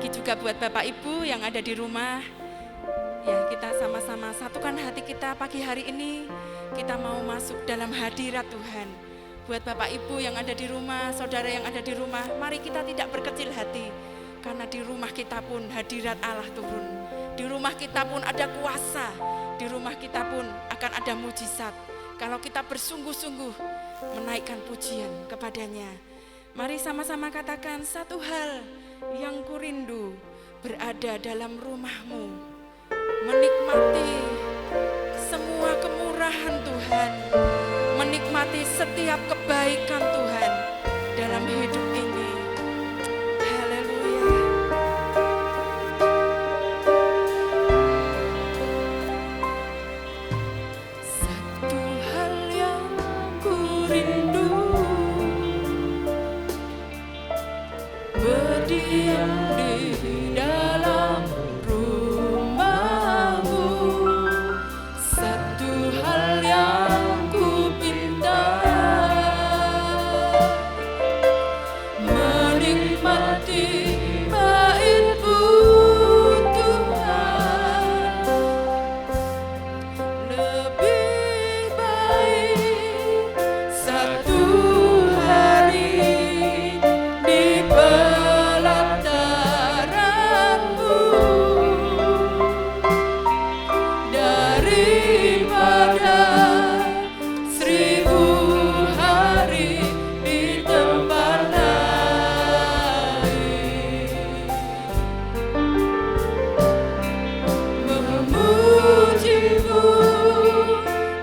pagi juga buat Bapak Ibu yang ada di rumah. Ya, kita sama-sama satukan hati kita pagi hari ini. Kita mau masuk dalam hadirat Tuhan. Buat Bapak Ibu yang ada di rumah, saudara yang ada di rumah, mari kita tidak berkecil hati. Karena di rumah kita pun hadirat Allah turun. Di rumah kita pun ada kuasa. Di rumah kita pun akan ada mujizat. Kalau kita bersungguh-sungguh menaikkan pujian kepadanya. Mari sama-sama katakan, satu hal yang kurindu berada dalam rumahmu, menikmati semua kemurahan Tuhan, menikmati setiap kebaikan Tuhan dalam hidup ini. Haleluya. Satu hal yang kurindu berdiam di dalam rumahmu, satu hal yang ku pinta, menikmati bait-Mu Tuhan, lebih baik satu hari di pelataran-Mu daripada 1000 hari di tempat lain. Memuji-Mu,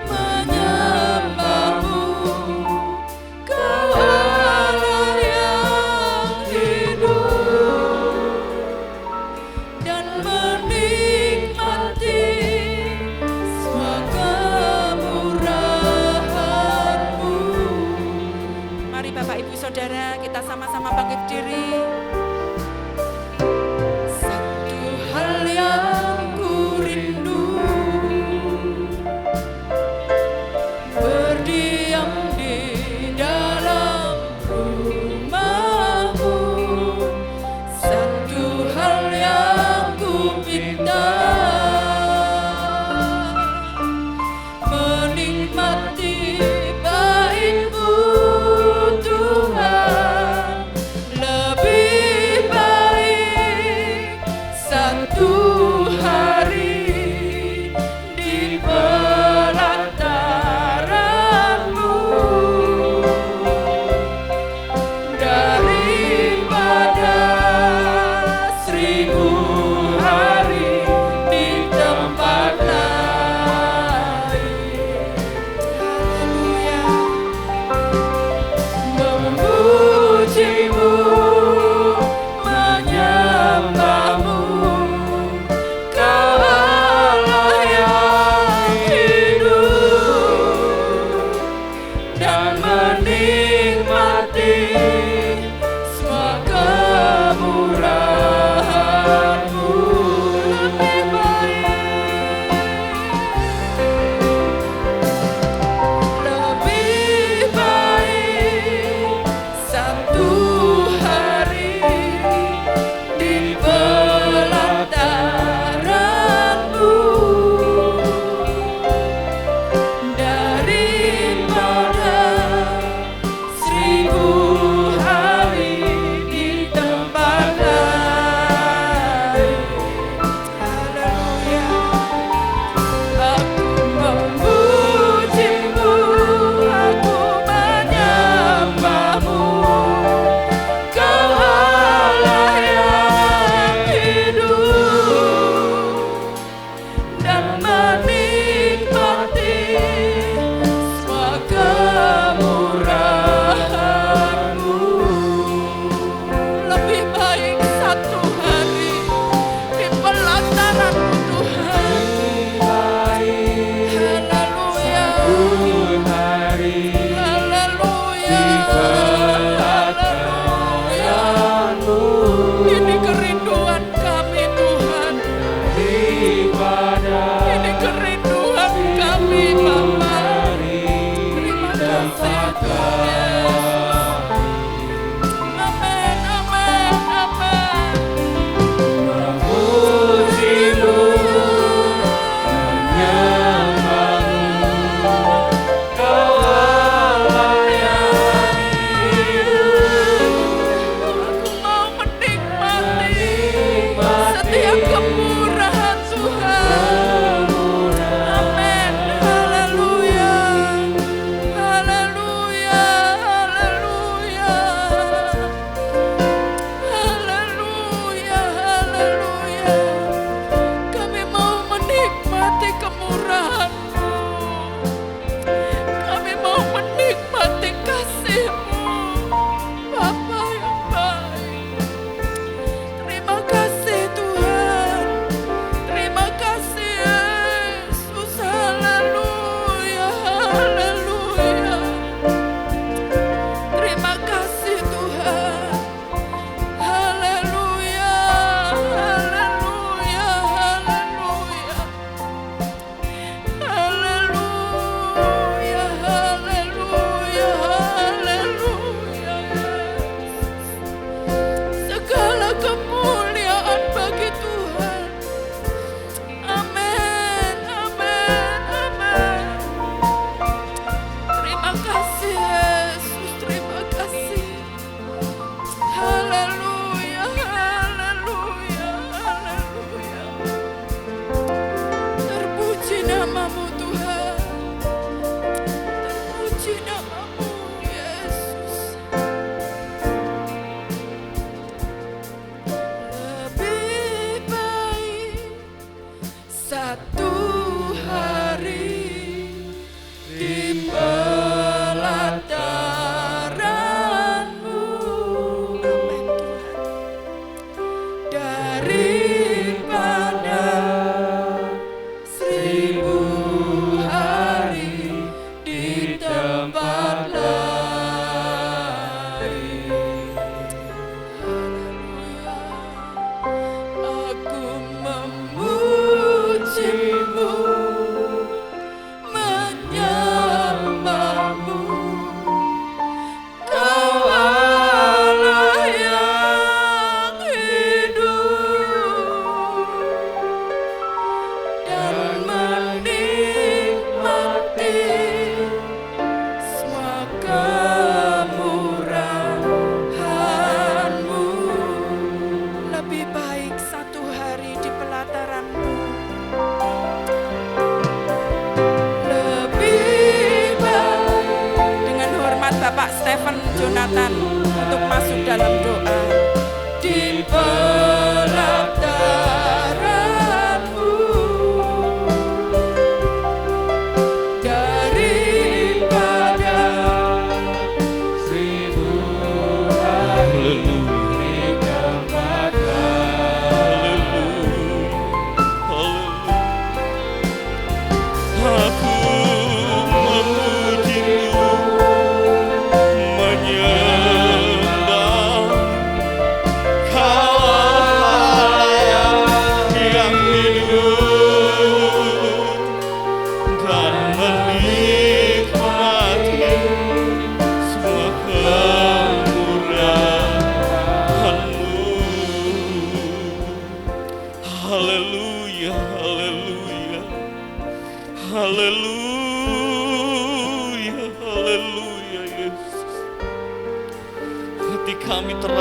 menyembah-Mu, Kau Allah yang hidup, dan menikmati semua kemurahan-Mu. Mari Bapak Ibu Saudara, kita sama-sama bangkit diri. Satu hal yang kurindu berdiam di dalam rumah-Mu, satu hal yang ku pinta, menikmati bait-Mu Tuhan, lebih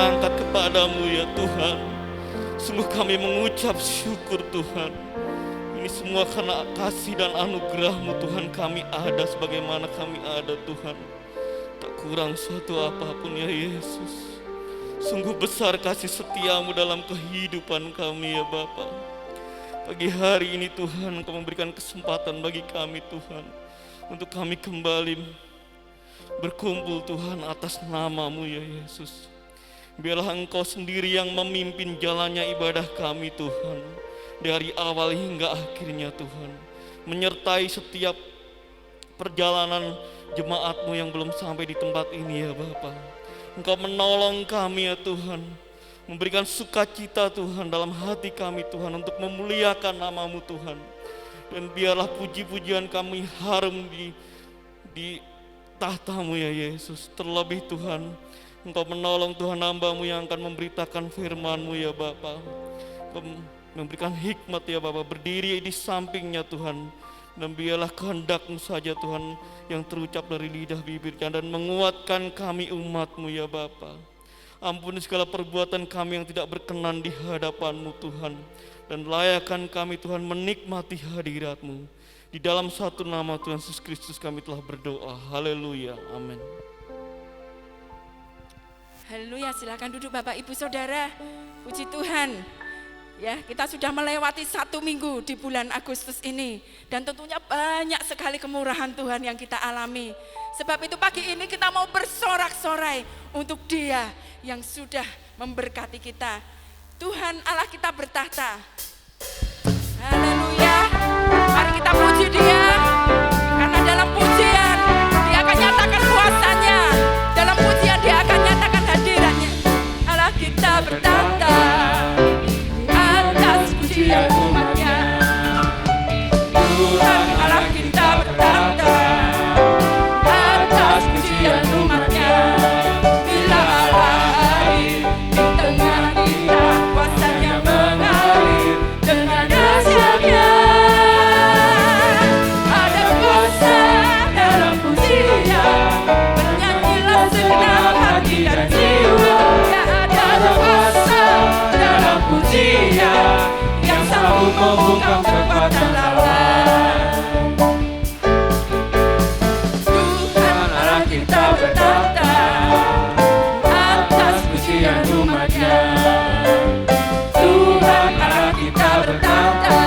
terangkat kepadamu ya Tuhan. Sungguh kami mengucap syukur Tuhan. Ini semua karena kasih dan anugerah-Mu Tuhan, kami ada sebagaimana kami ada Tuhan. Tak kurang suatu apapun ya Yesus. Sungguh besar kasih setia-Mu dalam kehidupan kami ya Bapa. Pagi hari ini Tuhan, Engkau memberikan kesempatan bagi kami Tuhan, untuk kami kembali berkumpul Tuhan atas nama-Mu ya Yesus. Biarlah Engkau sendiri yang memimpin jalannya ibadah kami Tuhan, dari awal hingga akhirnya Tuhan. Menyertai setiap perjalanan jemaat-Mu yang belum sampai di tempat ini ya Bapa. Engkau menolong kami ya Tuhan, memberikan sukacita Tuhan dalam hati kami Tuhan, untuk memuliakan nama-Mu Tuhan. Dan biarlah puji-pujian kami harum di tahta-Mu ya Yesus. Terlebih Tuhan, Engkau menolong Tuhan hamba-Mu yang akan memberitakan firman-Mu ya Bapa. Memberikan hikmat ya Bapa, berdiri di sampingnya Tuhan. Dan biarlah kehendak-Mu saja Tuhan yang terucap dari lidah bibirnya, dan menguatkan kami umat-Mu ya Bapa. Ampuni segala perbuatan kami yang tidak berkenan di hadapan-Mu Tuhan, dan layakkan kami Tuhan menikmati hadirat-Mu. Di dalam satu nama Tuhan Yesus Kristus kami telah berdoa. Haleluya, amin. Haleluya, silakan duduk Bapak Ibu Saudara. Puji Tuhan. Ya, kita sudah melewati 1 minggu di bulan Agustus ini, dan tentunya banyak sekali kemurahan Tuhan yang kita alami. Sebab itu pagi ini kita mau bersorak-sorai untuk Dia yang sudah memberkati kita. Tuhan Allah kita bertahta. Haleluya. Mari kita puji Dia, karena dalam pujian Dia akan nyatakan kuasanya. Dalam pujian Dia akan nyatakan hadiratnya. Allah kita bertahta atas pujian umatnya. Tuhan Allah kita bertahta atas pujian umatnya. Bila Allah hadir di tengah kita, kuasanya mengalir dengan dahsyatnya. Ada kuasa dalam pujian, bernyanyilah segenap hati dan jiwa. Ya, ada kuasa dalam pujian yang sanggup membungkam kekuatan lawan. Tuhan Allah kita bertahta atas pujian umatnya. Tuhan Allah kita bertahta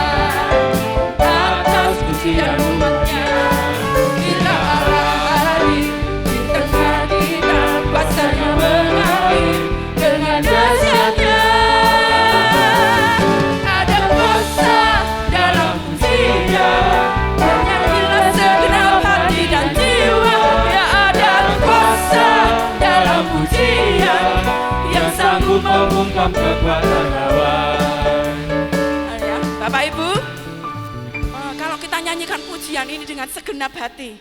atas pujian umatnya. Bila Allah hadir di tengah kita, kuasanya mengalir dengan dahsyatnya. Ada kuasa dalam pujian, bernyanyilah segenap hati dan jiwa. Ya, ada kuasa dalam pujian yang sanggup membungkam kekuatan lawan. Ya, Bapak Ibu, kalau kita nyanyikan pujian ini dengan segenap hati,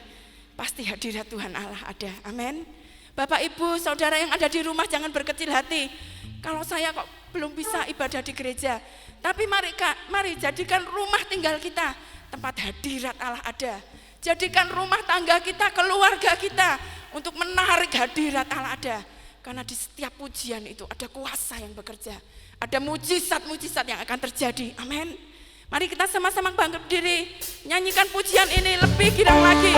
pasti hadirat Tuhan Allah ada. Amin. Bapak Ibu Saudara yang ada di rumah, jangan berkecil hati. Kalau saya kok belum bisa ibadah di gereja, tapi mari jadikan rumah tinggal kita tempat hadirat Allah ada. Jadikan rumah tangga kita, keluarga kita untuk menarik hadirat Allah ada. Karena di setiap pujian itu ada kuasa yang bekerja, ada mujizat-mujizat yang akan terjadi. Amin. Mari kita sama-sama bangkit berdiri, nyanyikan pujian ini lebih girang lagi.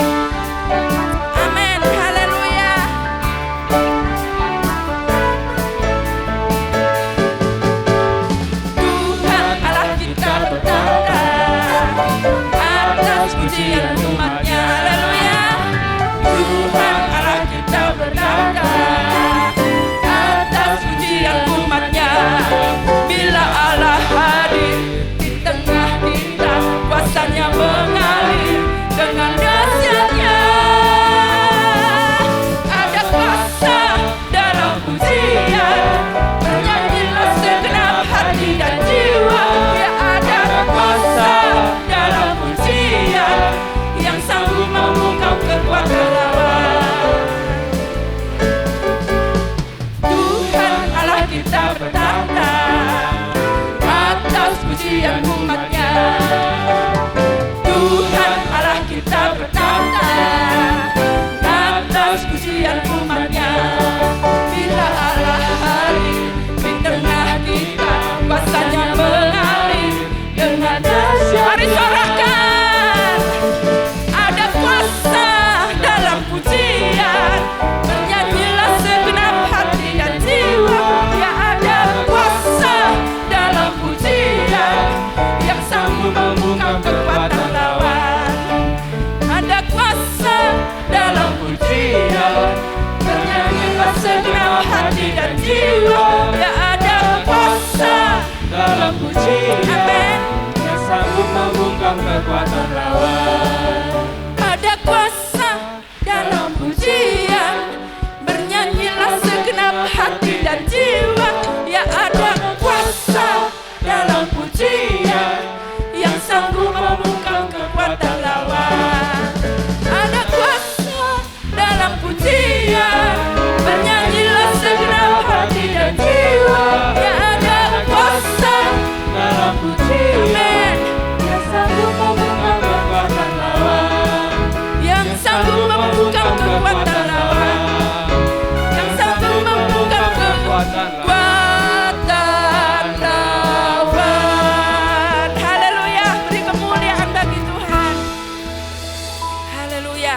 Amin. Haleluya. Tuhan Allah kita bertahta atas pujian umatnya. Haleluya. Tuhan Allah kita bertahta atas pujian umatnya. Bila Allah hadir di tengah kita, kuasanya mengalir dengan dahsyatnya. Ada kuasa dalam pujian, bernyanyilah segenap hati dan jiwa. Ya, ada kuasa dalam pujian yang sanggup membungkam kekuatan lawan. Tuhan Allah kita bertahta atas pujian umatnya. Tuhan Allah kita bertahta atas pujian umatnya. Bila Allah hadir jiwa. Ya ada kuasa dalam pujian, Amin. yang sanggup membungkam kekuatan lawan. Ada kuasa dalam pujian, bernyanyilah segenap hati dan jiwa. Ya ada kuasa dalam pujian, yang sanggup membungkam kekuatan lawan. Ada kuasa dalam pujian, bernyanyilah segenap hati dan jiwa. Ya ada kuasa Dalam pujian, Amin. yang sanggup membungkam kekuatan lawan. Yang sanggup membungkam kekuatan lawan, yang sanggup membungkam kekuatan lawan. Haleluya, beri kemuliaan bagi Tuhan. Haleluya.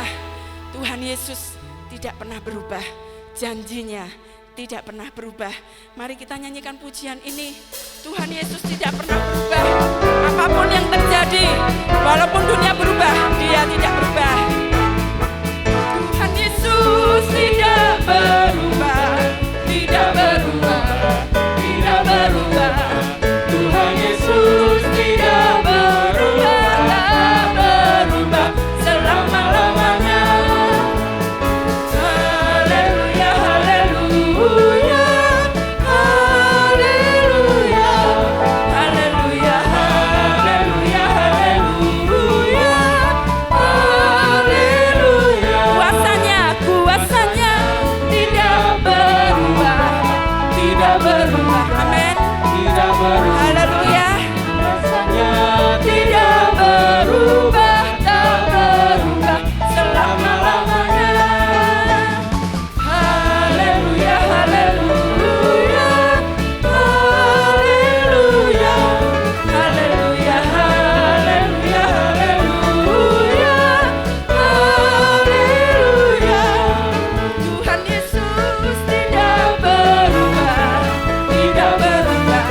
Tuhan Yesus tidak pernah berubah, janjinya tidak pernah berubah. Mari kita nyanyikan pujian ini. Tuhan Yesus tidak pernah berubah. Apapun yang terjadi, walaupun dunia berubah, Dia tidak berubah. Tuhan Yesus tidak berubah, tidak berubah, tidak berubah. Tuhan Yesus tidak berubah, Tak berubah selama-lamanya. Haleluya, haleluya, haleluya, haleluya, haleluya, haleluya, haleluya. Kuasanya, kuasanya tidak berubah, tidak berubah. Amin. tidak berubah. Haleluya. Rasanya Tidak berubah, tak berubah selama-lamanya. Haleluya, haleluya, haleluya, haleluya, haleluya, haleluya, haleluya. Tuhan Yesus tidak berubah, tidak berubah,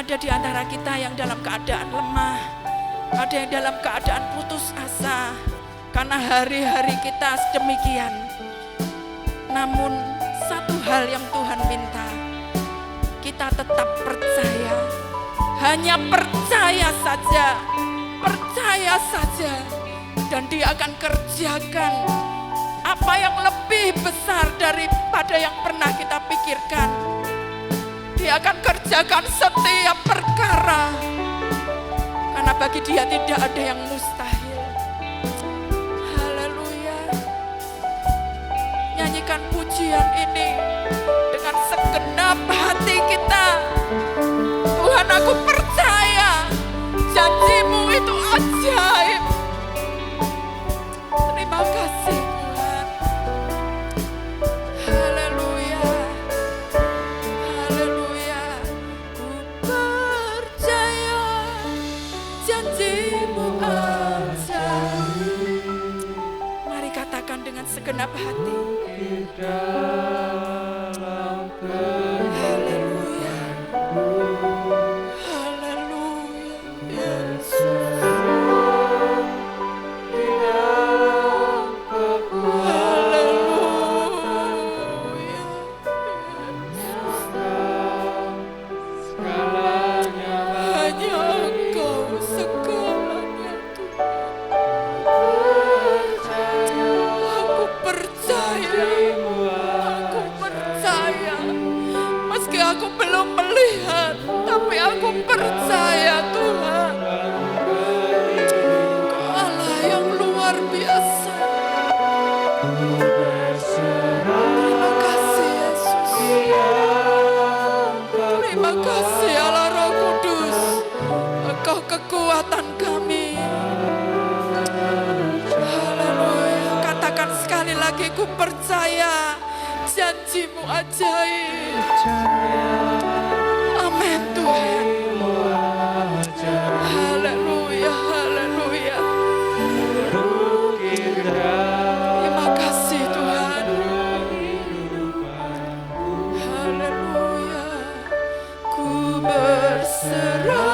ada di antara kita yang dalam keadaan lemah, ada yang dalam keadaan putus asa, karena hari-hari kita sedemikian. Namun satu hal yang Tuhan minta, kita tetap percaya, hanya percaya saja, dan Dia akan kerjakan apa yang lebih besar daripada yang pernah kita pikirkan. Dia akan kerjakan setiap perkara, karena bagi Dia tidak ada yang mustahil. Haleluya. Nyanyikan pujian ini dengan segenap hati kita. Tuhan, aku percaya janji-Mu itu ajaib. Terima kasih Tuhan. Haleluya. Haleluya. Ku percaya janji-Mu ajaib. Mari katakan dengan segenap hati. Haleluya. Haleluya. Yesus. Aku belum melihat, tapi aku percaya Tuhan, Kau Allah yang luar biasa. Terima kasih Yesus. Terima kasih Allah Roh Kudus, Engkau kekuatan kami. Haleluya. Katakan sekali lagi, ku percaya janji-Mu ajaib. Amin Tuhan. Haleluya, haleluya. Terima kasih Tuhan. Haleluya. Ku berserah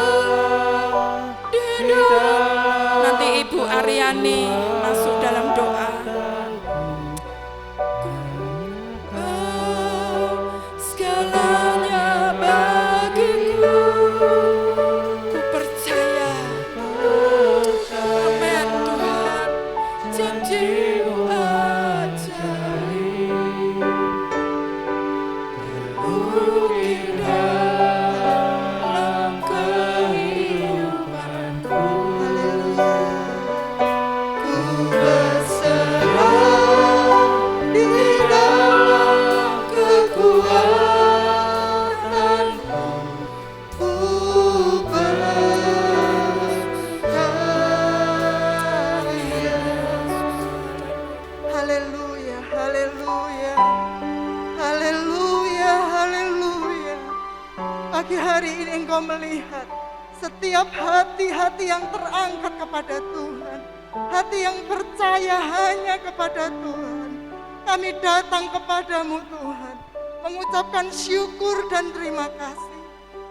di dalam. Nanti Ibu Aryani masuk dalam doa. Melihat setiap hati-hati yang terangkat kepada Tuhan, hati yang percaya hanya kepada Tuhan. Kami datang kepadamu Tuhan, mengucapkan syukur dan terima kasih.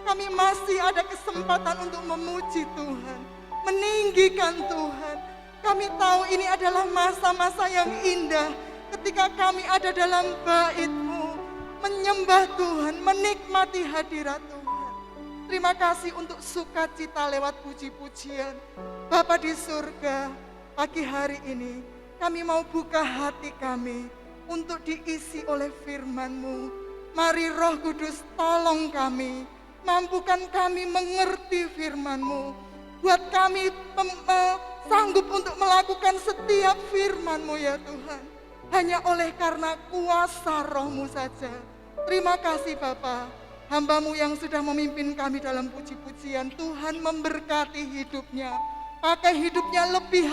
Kami masih ada kesempatan untuk memuji Tuhan, meninggikan Tuhan. Kami tahu ini adalah masa-masa yang indah ketika kami ada dalam bait-Mu, menyembah Tuhan, menikmati hadirat Tuhan. Terima kasih untuk sukacita lewat puji-pujian. Bapa di surga, pagi hari ini kami mau buka hati kami untuk diisi oleh firman-Mu. Mari Roh Kudus tolong kami, mampukan kami mengerti firman-Mu. Buat kami sanggup untuk melakukan setiap firman-Mu ya Tuhan. Hanya oleh karena kuasa Roh-Mu saja. Terima kasih Bapa. Hamba-Mu yang sudah memimpin kami dalam puji-pujian, Tuhan memberkati hidupnya. Pakai hidupnya lebih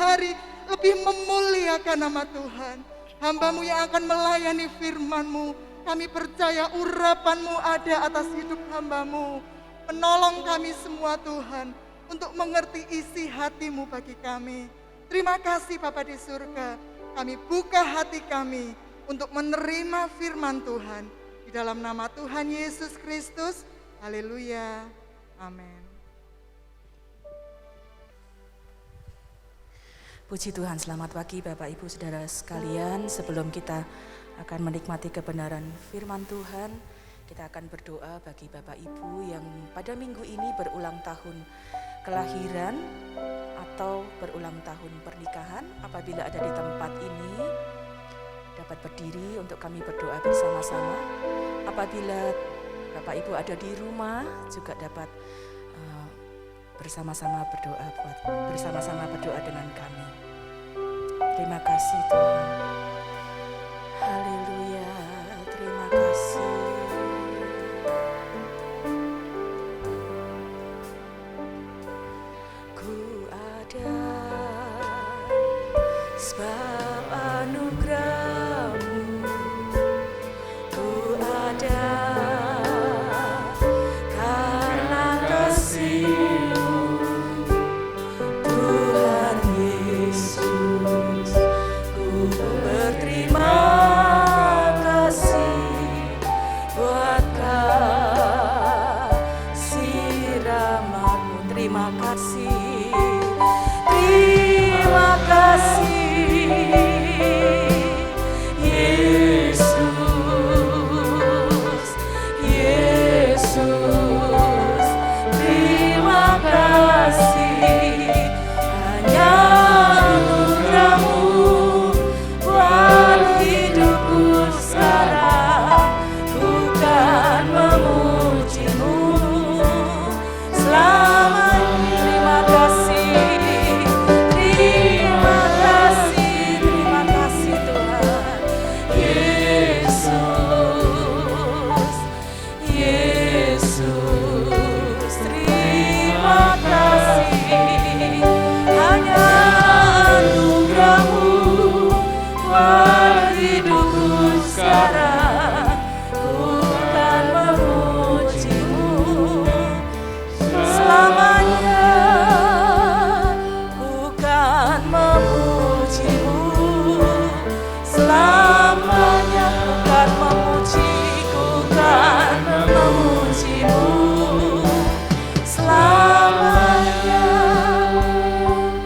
memuliakan nama Tuhan. Hamba-Mu yang akan melayani firman-Mu, kami percaya urapan-Mu ada atas hidup hamba-Mu. Menolong kami semua Tuhan, untuk mengerti isi hati-Mu bagi kami. Terima kasih Bapa di surga, kami buka hati kami untuk menerima firman Tuhan. Di dalam nama Tuhan Yesus Kristus, haleluya, Amin. Puji Tuhan, selamat pagi Bapak Ibu Saudara sekalian. Sebelum kita akan menikmati kebenaran firman Tuhan, kita akan berdoa bagi Bapak Ibu yang pada minggu ini berulang tahun kelahiran atau berulang tahun pernikahan. Apabila ada di tempat ini, dapat berdiri untuk kami berdoa bersama-sama. Apabila Bapak Ibu ada di rumah juga dapat bersama-sama berdoa dengan kami. Terima kasih Tuhan. Haleluya, terima kasih. Ku ada sebab anugerah-Mu. Ku ada karena kasih-Mu. Tuhan Yesus, ku berterima kasih buat kasih rahmat-Mu. Terima kasih, terima kasih Yesus, Yesus, terima kasih. Hanya anugerah-Mu buat hidupku sekarang. Ku kan memuji-Mu selamanya. Terima kasih, terima kasih, terima kasih Tuhan. Yesus, Yesus, terima kasih. Hanya anugerah-Mu buat hidupku sekarang. Ku kan memuji-Mu selamanya. Ku kan memuji-Mu selamanya. Ku kan memuji-Mu selamanya.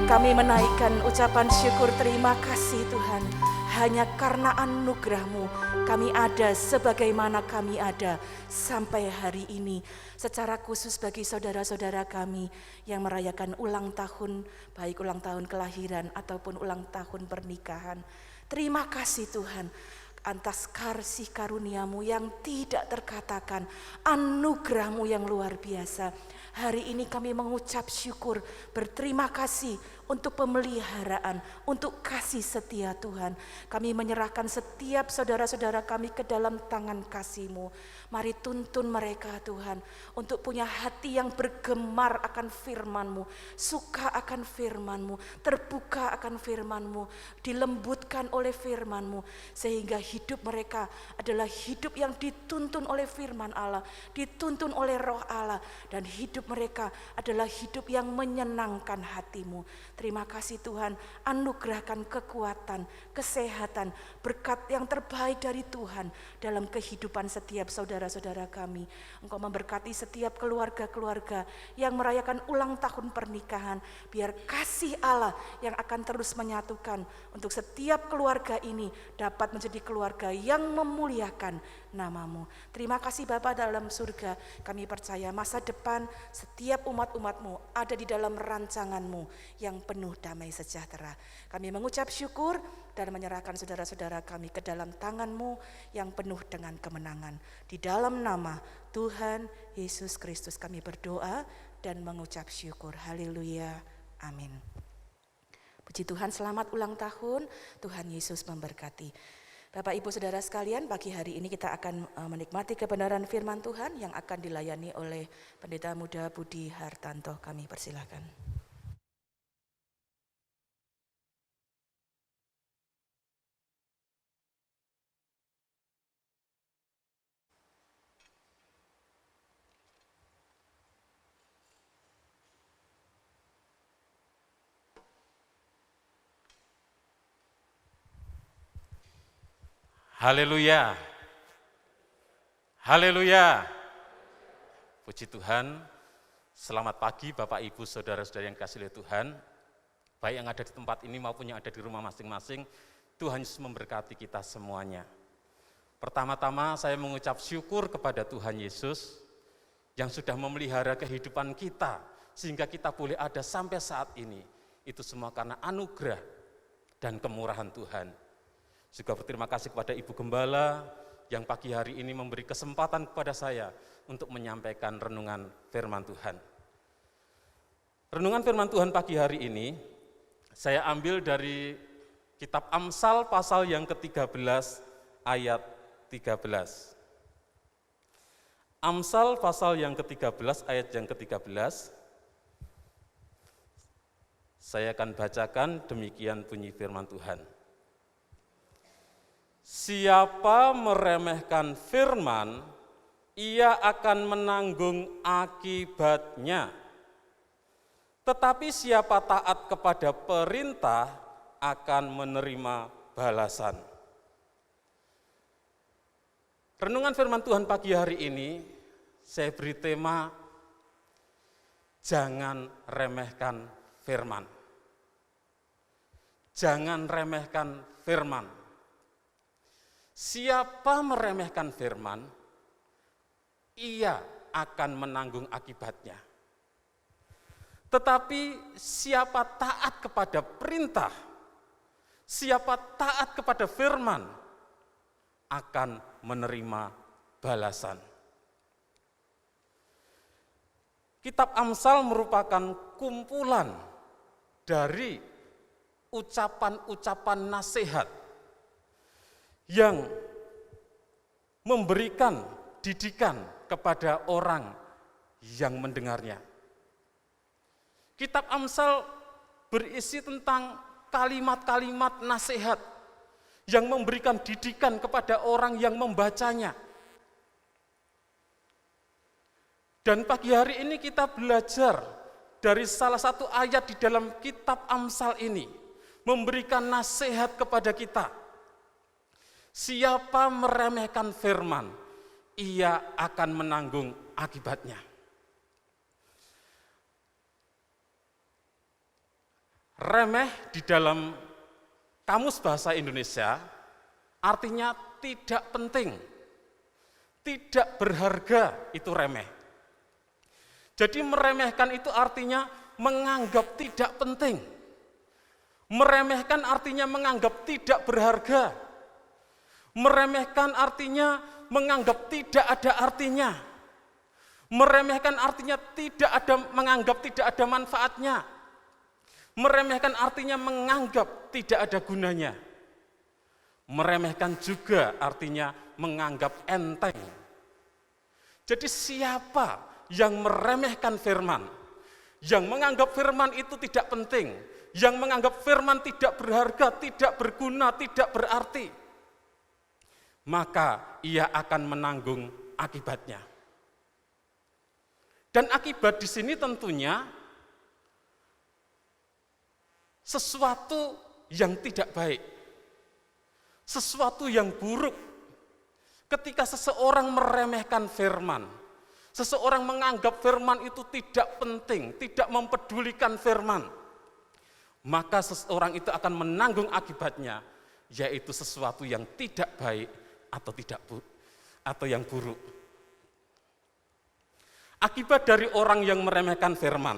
Kami menaikkan ucapan syukur terima kasih Tuhan. Hanya karena anugerah-Mu kami ada sebagaimana kami ada sampai hari ini. Secara khusus bagi saudara-saudara kami yang merayakan ulang tahun, baik ulang tahun kelahiran ataupun ulang tahun pernikahan. Terima kasih Tuhan atas kasih karunia-Mu yang tidak terkatakan, anugerah-Mu yang luar biasa. Hari ini kami mengucap syukur, berterima kasih untuk pemeliharaan, untuk kasih setia Tuhan. Kami menyerahkan setiap saudara-saudara kami ke dalam tangan kasih-Mu. Mari tuntun mereka Tuhan, untuk punya hati yang bergemar akan firman-Mu, suka akan firman-Mu, terbuka akan firman-Mu, dilembutkan oleh firman-Mu, sehingga hidup mereka adalah hidup yang dituntun oleh firman Allah, dituntun oleh roh Allah, dan hidup mereka adalah hidup yang menyenangkan hati-Mu. Terima kasih Tuhan, anugerahkan kekuatan, kesehatan, berkat yang terbaik dari Tuhan dalam kehidupan setiap saudara-saudara kami. Engkau memberkati setiap keluarga-keluarga yang merayakan ulang tahun pernikahan. Biar kasih Allah yang akan terus menyatukan untuk setiap keluarga ini dapat menjadi keluarga yang memuliakan nama-Mu. Terima kasih Bapa dalam surga, kami percaya masa depan setiap umat-umat-Mu ada di dalam rancangan-Mu yang penuh damai sejahtera. Kami mengucap syukur dan menyerahkan saudara-saudara kami ke dalam tangan-Mu yang penuh dengan kemenangan. Di dalam nama Tuhan Yesus Kristus kami berdoa dan mengucap syukur. Haleluya. Amin. Puji Tuhan, selamat ulang tahun. Tuhan Yesus memberkati. Bapak Ibu Saudara sekalian, pagi hari ini kita akan menikmati kebenaran firman Tuhan yang akan dilayani oleh Pendeta Muda Budi Hartanto. Kami persilakan. Haleluya, haleluya, puji Tuhan, Selamat pagi Bapak Ibu Saudara-saudara yang dikasihi oleh Tuhan, baik yang ada di tempat ini maupun yang ada di rumah masing-masing. Tuhan Yesus memberkati kita semuanya. Pertama-tama saya mengucap syukur kepada Tuhan Yesus yang sudah memelihara kehidupan kita sehingga kita boleh ada sampai saat ini. Itu semua karena anugerah dan kemurahan Tuhan. Juga berterima kasih kepada Ibu Gembala yang pagi hari ini memberi kesempatan kepada saya untuk menyampaikan renungan firman Tuhan. Renungan firman Tuhan pagi hari ini saya ambil dari kitab Amsal pasal yang ke-13 ayat 13. Amsal pasal yang ke-13 ayat yang ke-13. Saya akan bacakan demikian bunyi firman Tuhan. Siapa meremehkan firman, ia akan menanggung akibatnya. Tetapi siapa taat kepada perintah akan menerima balasan. Renungan firman Tuhan pagi hari ini, saya beri tema, jangan remehkan firman. Jangan remehkan firman. Siapa meremehkan firman, ia akan menanggung akibatnya. Tetapi siapa taat kepada perintah, siapa taat kepada firman, akan menerima balasan. Kitab Amsal merupakan kumpulan dari ucapan-ucapan nasihat yang memberikan didikan kepada orang yang mendengarnya. Kitab Amsal berisi tentang kalimat-kalimat nasihat yang memberikan didikan kepada orang yang membacanya. Dan pagi hari ini kita belajar dari salah satu ayat di dalam kitab Amsal ini, memberikan nasihat kepada kita. Siapa meremehkan firman, ia akan menanggung akibatnya. Remeh di dalam Kamus Bahasa Indonesia artinya tidak penting, tidak berharga, itu remeh. Jadi meremehkan itu artinya menganggap tidak penting. Meremehkan artinya menganggap tidak berharga. Meremehkan artinya menganggap tidak ada artinya. Meremehkan artinya menganggap tidak ada manfaatnya. Meremehkan artinya menganggap tidak ada gunanya. Meremehkan juga artinya menganggap enteng. Jadi siapa yang meremehkan firman, yang menganggap firman itu tidak penting, yang menganggap firman tidak berharga, tidak berguna, tidak berarti, maka ia akan menanggung akibatnya. Dan akibat di sini tentunya sesuatu yang tidak baik, sesuatu yang buruk. Ketika seseorang meremehkan firman, seseorang menganggap firman itu tidak penting, tidak mempedulikan firman, maka seseorang itu akan menanggung akibatnya, yaitu sesuatu yang tidak baik atau yang buruk. Akibat dari orang yang meremehkan firman,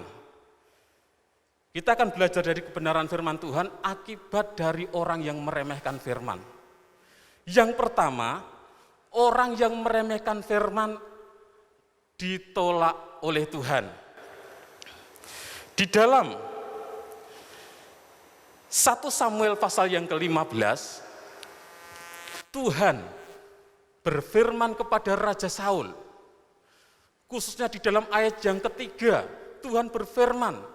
kita akan belajar dari kebenaran firman Tuhan, akibat dari orang yang meremehkan firman. Yang pertama, orang yang meremehkan firman ditolak oleh Tuhan. Di dalam 1 Samuel pasal yang ke-15, Tuhan berfirman kepada Raja Saul, khususnya di dalam ayat yang ketiga, Tuhan berfirman,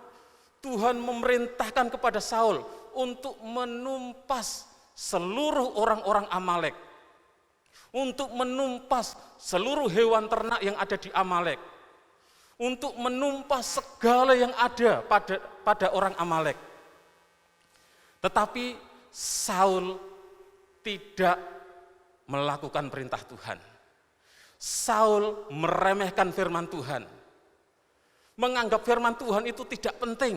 Tuhan memerintahkan kepada Saul untuk menumpas seluruh orang-orang Amalek, untuk menumpas seluruh hewan ternak yang ada di Amalek, untuk menumpas segala yang ada pada orang Amalek. Tetapi Saul tidak melakukan perintah Tuhan. Saul meremehkan firman Tuhan. menganggap firman Tuhan itu tidak penting.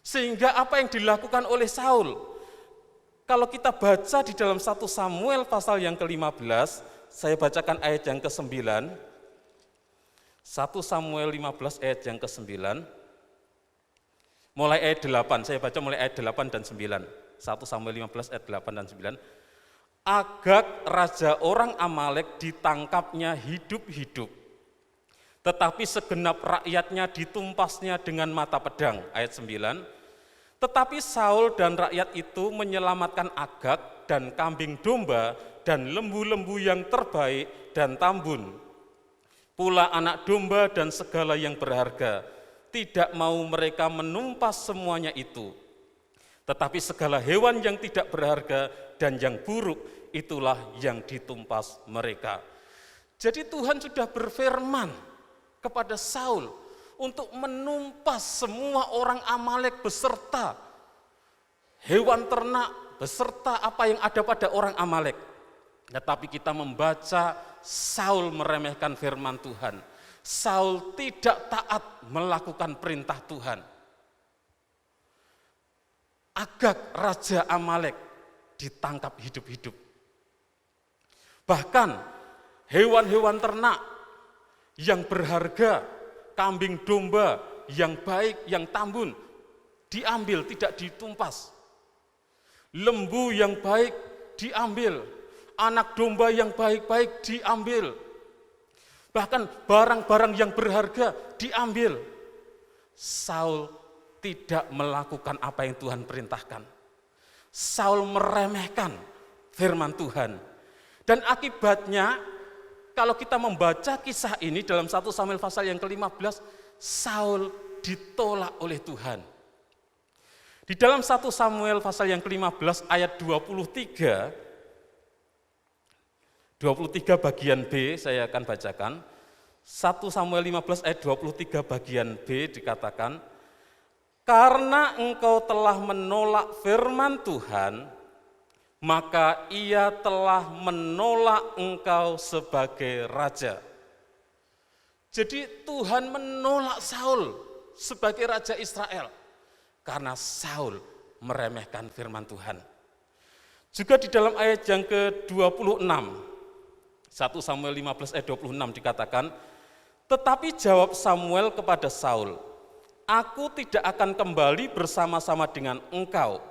Sehingga apa yang dilakukan oleh Saul, kalau kita baca di dalam 1 Samuel pasal yang ke-15, saya bacakan ayat yang ke-9. 1 Samuel 15 ayat yang ke-9. Mulai ayat 8, saya baca mulai ayat 8 dan 9. 1 Samuel 15 ayat 8 dan 9. Agag raja orang Amalek ditangkapnya hidup-hidup, tetapi segenap rakyatnya ditumpasnya dengan mata pedang. Ayat 9. Tetapi Saul dan rakyat itu menyelamatkan Agag dan kambing domba dan lembu-lembu yang terbaik dan tambun, pula anak domba dan segala yang berharga. Tidak mau mereka menumpas semuanya itu, tetapi segala hewan yang tidak berharga dan yang buruk itulah yang ditumpas mereka. Jadi Tuhan sudah berfirman kepada Saul untuk menumpas semua orang Amalek beserta hewan ternak, beserta apa yang ada pada orang Amalek. Tetapi kita membaca Saul meremehkan firman Tuhan. Saul tidak taat melakukan perintah Tuhan. Agag raja Amalek ditangkap hidup-hidup. Bahkan hewan-hewan ternak yang berharga, kambing domba yang baik, yang tambun, diambil, tidak ditumpas. Lembu yang baik diambil, anak domba yang baik-baik diambil. Bahkan barang-barang yang berharga diambil. Saul tidak melakukan apa yang Tuhan perintahkan. Saul meremehkan firman Tuhan. Dan akibatnya, kalau kita membaca kisah ini dalam 1 Samuel pasal yang ke-15, Saul ditolak oleh Tuhan. Di dalam 1 Samuel pasal yang ke-15 ayat 23 bagian B saya akan bacakan. 1 Samuel 15 ayat 23 bagian B dikatakan, karena engkau telah menolak firman Tuhan, maka ia telah menolak engkau sebagai raja. Jadi Tuhan menolak Saul sebagai raja Israel karena Saul meremehkan firman Tuhan. Juga di dalam ayat yang ke-26, 1 Samuel 15 ayat 26 dikatakan, tetapi jawab Samuel kepada Saul, aku tidak akan kembali bersama-sama dengan engkau,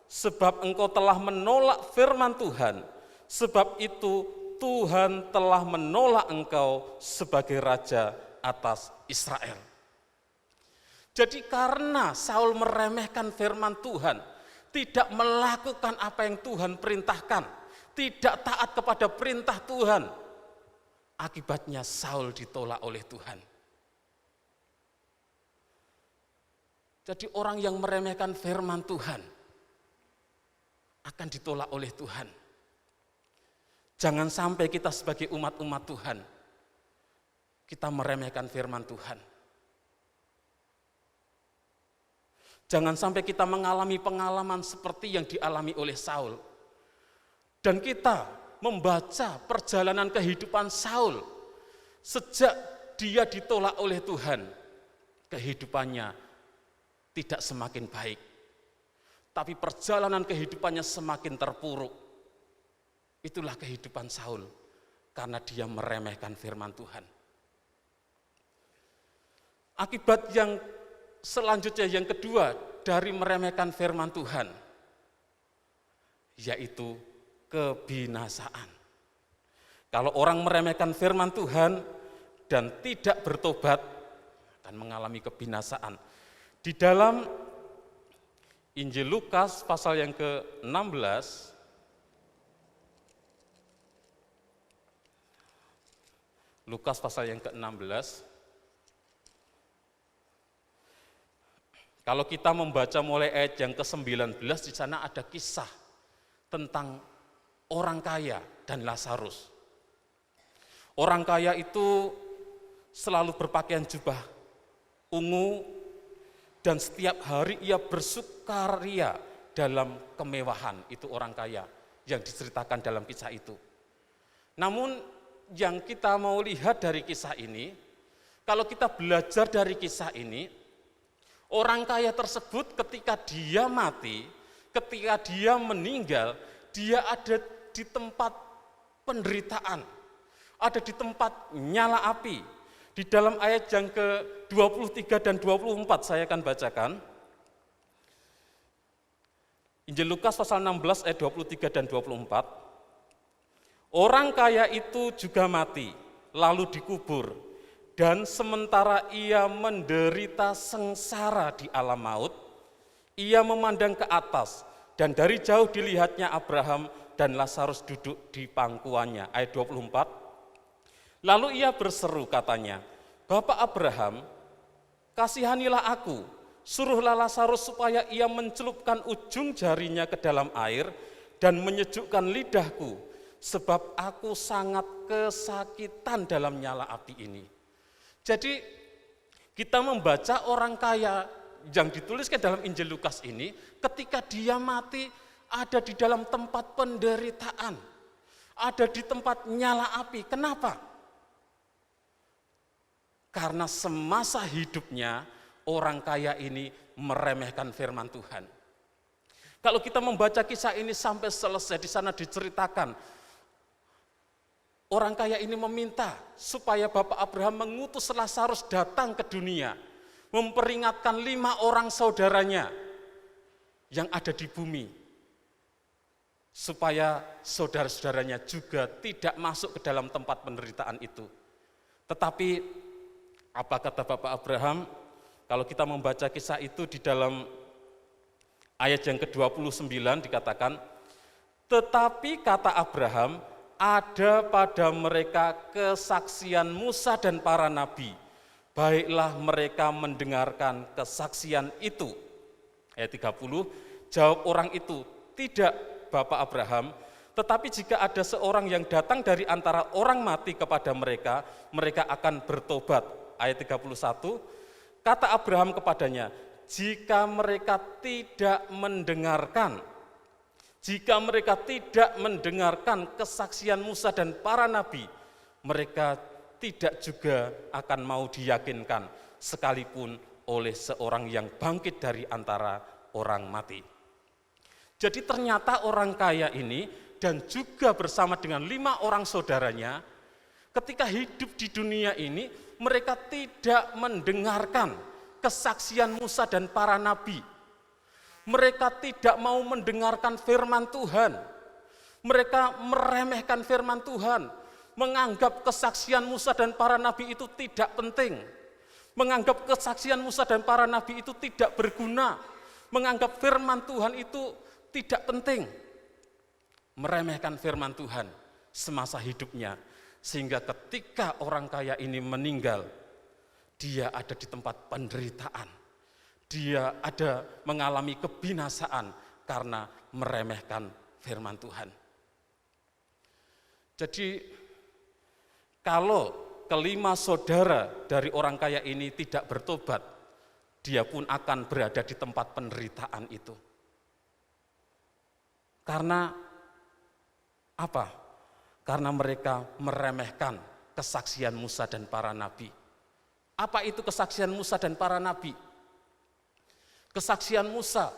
sebab engkau telah menolak firman Tuhan, sebab itu Tuhan telah menolak engkau sebagai raja atas Israel. Jadi karena Saul meremehkan firman Tuhan, tidak melakukan apa yang Tuhan perintahkan, tidak taat kepada perintah Tuhan, akibatnya Saul ditolak oleh Tuhan. Jadi orang yang meremehkan firman Tuhan akan ditolak oleh Tuhan. Jangan sampai kita sebagai umat-umat Tuhan, kita meremehkan firman Tuhan. Jangan sampai kita mengalami pengalaman seperti yang dialami oleh Saul. Dan kita membaca perjalanan kehidupan Saul. Sejak dia ditolak oleh Tuhan, kehidupannya tidak semakin baik. Tapi perjalanan kehidupannya semakin terpuruk. Itulah kehidupan Saul, karena dia meremehkan firman Tuhan. Akibat yang selanjutnya, yang kedua dari meremehkan firman Tuhan, yaitu kebinasaan. Kalau orang meremehkan firman Tuhan dan tidak bertobat, akan mengalami kebinasaan. Di dalam Injil Lukas pasal yang ke-16, Lukas pasal yang ke-16, kalau kita membaca mulai ayat yang ke-19, di sana ada kisah tentang orang kaya dan Lazarus. Orang kaya itu selalu berpakaian jubah ungu, dan setiap hari ia bersukaria dalam kemewahan. Itu orang kaya yang diceritakan dalam kisah itu. Namun yang kita mau lihat dari kisah ini, Kalau kita belajar dari kisah ini, orang kaya tersebut ketika dia mati, ketika dia meninggal, dia ada di tempat penderitaan, ada di tempat nyala api. Di dalam ayat yang ke-23 dan 24 saya akan bacakan. Injil Lukas pasal 16 ayat 23 dan 24. Orang kaya itu juga mati, lalu dikubur, dan sementara ia menderita sengsara di alam maut, ia memandang ke atas, dan dari jauh dilihatnya Abraham dan Lazarus duduk di pangkuannya. Ayat 24. Lalu ia berseru katanya, Bapak Abraham, kasihanilah aku, suruhlah Lazarus supaya ia mencelupkan ujung jarinya ke dalam air dan menyejukkan lidahku, sebab aku sangat kesakitan dalam nyala api ini. Jadi kita membaca orang kaya yang dituliskan dalam Injil Lukas ini, ketika dia mati ada di dalam tempat penderitaan, ada di tempat nyala api. Kenapa? Karena semasa hidupnya orang kaya ini meremehkan firman Tuhan. Kalau kita membaca kisah ini sampai selesai, di sana diceritakan orang kaya ini meminta supaya Bapak Abraham mengutus Lazarus datang ke dunia, memperingatkan 5 orang saudaranya yang ada di bumi, supaya saudara-saudaranya juga tidak masuk ke dalam tempat penderitaan itu. Tetapi apa kata Bapak Abraham? Kalau kita membaca kisah itu di dalam ayat yang ke-29 dikatakan, tetapi kata Abraham, ada pada mereka kesaksian Musa dan para nabi, baiklah mereka mendengarkan kesaksian itu. Ayat 30, jawab orang itu, tidak Bapak Abraham, tetapi jika ada seorang yang datang dari antara orang mati kepada mereka, mereka akan bertobat. Ayat 31, kata Abraham kepadanya, jika mereka tidak mendengarkan kesaksian Musa dan para nabi, mereka tidak juga akan mau diyakinkan sekalipun oleh seorang yang bangkit dari antara orang mati. Jadi ternyata orang kaya ini dan juga bersama dengan 5 orang saudaranya, ketika hidup di dunia ini, mereka tidak mendengarkan kesaksian Musa dan para nabi. Mereka tidak mau mendengarkan firman Tuhan. Mereka meremehkan firman Tuhan, menganggap kesaksian Musa dan para nabi itu tidak penting, menganggap kesaksian Musa dan para nabi itu tidak berguna, menganggap firman Tuhan itu tidak penting, meremehkan firman Tuhan semasa hidupnya. Sehingga ketika orang kaya ini meninggal, dia ada di tempat penderitaan. Dia ada mengalami kebinasaan karena meremehkan firman Tuhan. Jadi kalau kelima saudara dari orang kaya ini tidak bertobat, dia pun akan berada di tempat penderitaan itu. Karena apa? Karena mereka meremehkan kesaksian Musa dan para nabi. Apa itu kesaksian Musa dan para nabi? Kesaksian Musa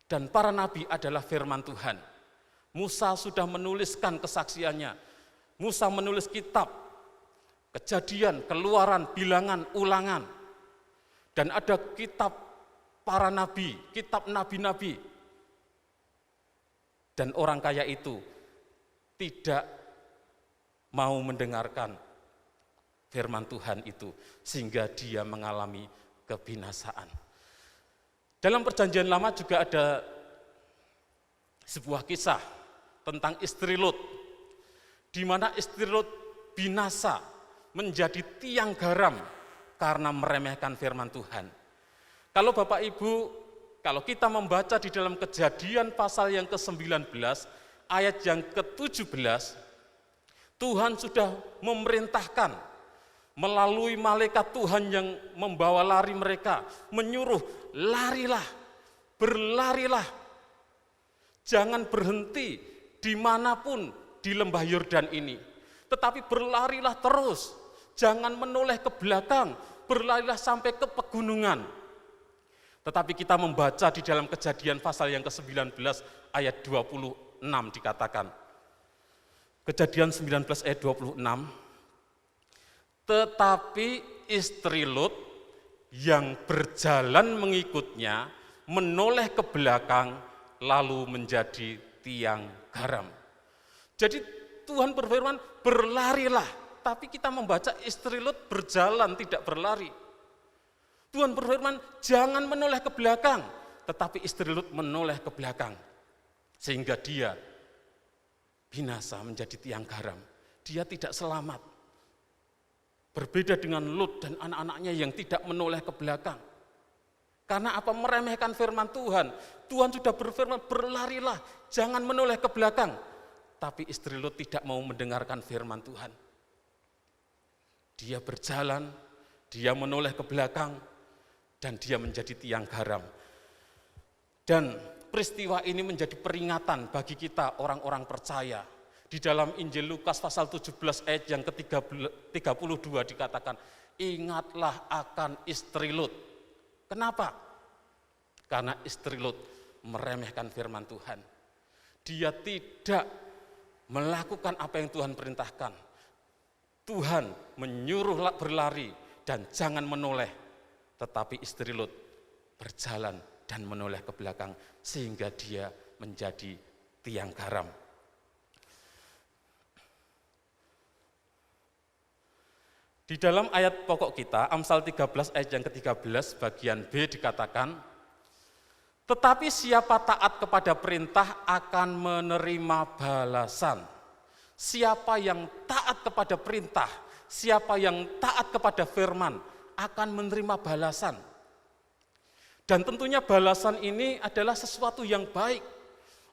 dan para nabi adalah firman Tuhan. Musa sudah menuliskan kesaksiannya. Musa menulis kitab, Kejadian, Keluaran, Bilangan, Ulangan. Dan ada kitab para nabi, kitab nabi-nabi. Dan orang kaya itu tidak mau mendengarkan firman Tuhan itu, sehingga dia mengalami kebinasaan. Dalam Perjanjian Lama juga ada sebuah kisah tentang istri Lot, di mana istri Lot binasa menjadi tiang garam karena meremehkan firman Tuhan. Kalau Bapak Ibu, kalau kita membaca di dalam Kejadian pasal yang ke-19, ayat yang ke-17, Tuhan sudah memerintahkan melalui malaikat Tuhan yang membawa lari mereka, menyuruh larilah, berlarilah, jangan berhenti dimanapun di lembah Yordan ini, tetapi berlarilah terus, jangan menoleh ke belakang, berlarilah sampai ke pegunungan. Tetapi kita membaca di dalam Kejadian pasal yang ke-19 ayat 26 dikatakan. Kejadian 19 ayat 26. Tetapi istri Lut yang berjalan mengikutnya menoleh ke belakang lalu menjadi tiang garam. Jadi Tuhan berfirman, berlarilah. Tapi kita membaca istri Lut berjalan, tidak berlari. Tuhan berfirman, jangan menoleh ke belakang. Tetapi istri Lut menoleh ke belakang. Sehingga dia binasa menjadi tiang garam. Dia tidak selamat. Berbeda dengan Lut dan anak-anaknya yang tidak menoleh ke belakang. Karena apa? Meremehkan firman Tuhan. Tuhan sudah berfirman, berlarilah, jangan menoleh ke belakang. Tapi istri Lut tidak mau mendengarkan firman Tuhan. Dia berjalan, dia menoleh ke belakang, dan dia menjadi tiang garam. Dan peristiwa ini menjadi peringatan bagi kita orang-orang percaya. Di dalam Injil Lukas pasal 17 ayat yang ke-32 dikatakan, ingatlah akan istri Lut. Kenapa? Karena istri Lut meremehkan firman Tuhan. Dia tidak melakukan apa yang Tuhan perintahkan. Tuhan menyuruh berlari dan jangan menoleh. Tetapi istri Lut berjalan dan menoleh ke belakang sehingga dia menjadi tiang garam. Di dalam ayat pokok kita, Amsal 13 ayat yang ke-13 bagian B dikatakan, tetapi siapa taat kepada perintah akan menerima balasan. Siapa yang taat kepada perintah, siapa yang taat kepada firman, akan menerima balasan. Dan tentunya balasan ini adalah sesuatu yang baik.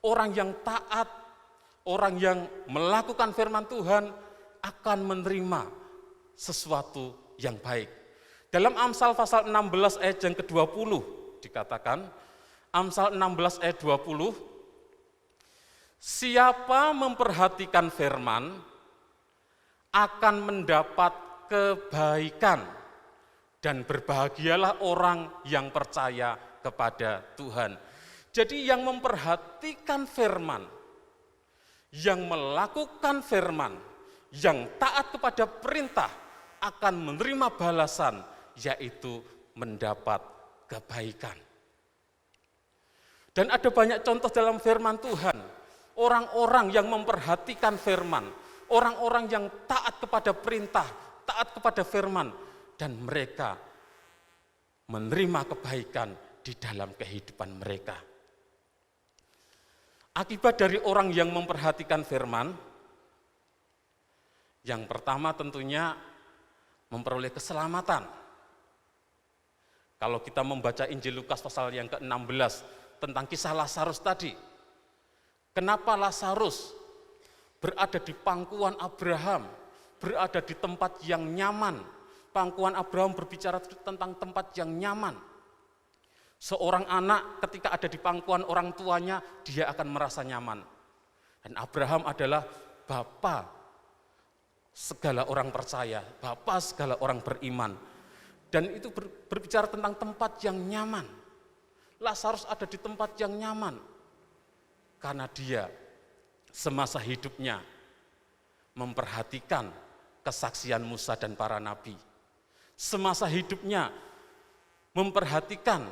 Orang yang taat, orang yang melakukan firman Tuhan akan menerima sesuatu yang baik. Dalam Amsal pasal 16 ayat yang ke-20 dikatakan, Amsal 16 ayat 20, siapa memperhatikan firman akan mendapat kebaikan. Dan berbahagialah orang yang percaya kepada Tuhan. Jadi yang memperhatikan firman, yang melakukan firman, yang taat kepada perintah akan menerima balasan, yaitu mendapat kebaikan. Dan ada banyak contoh dalam firman Tuhan, orang-orang yang memperhatikan firman, orang-orang yang taat kepada perintah, taat kepada firman, dan mereka menerima kebaikan di dalam kehidupan mereka. Akibat dari orang yang memperhatikan firman, yang pertama tentunya memperoleh keselamatan. Kalau kita membaca Injil Lukas pasal yang ke-16 tentang kisah Lazarus tadi, kenapa Lazarus berada di pangkuan Abraham, berada di tempat yang nyaman. Pangkuan Abraham berbicara tentang tempat yang nyaman. Seorang anak ketika ada di pangkuan orang tuanya, dia akan merasa nyaman. Dan Abraham adalah bapa segala orang percaya, bapa segala orang beriman. Dan itu berbicara tentang tempat yang nyaman. Lazarus ada di tempat yang nyaman. Karena dia semasa hidupnya memperhatikan kesaksian Musa dan para nabi. Semasa hidupnya memperhatikan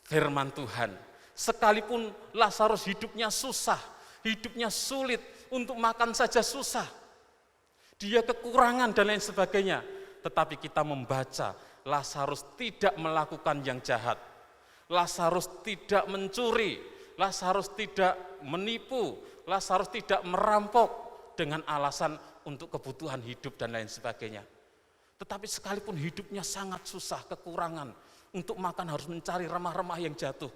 firman Tuhan. Sekalipun Lazarus hidupnya susah, hidupnya sulit, untuk makan saja susah. Dia kekurangan dan lain sebagainya. Tetapi kita membaca, Lazarus tidak melakukan yang jahat. Lazarus tidak mencuri, Lazarus tidak menipu, Lazarus tidak merampok dengan alasan untuk kebutuhan hidup dan lain sebagainya. Tetapi sekalipun hidupnya sangat susah, kekurangan, untuk makan harus mencari remah-remah yang jatuh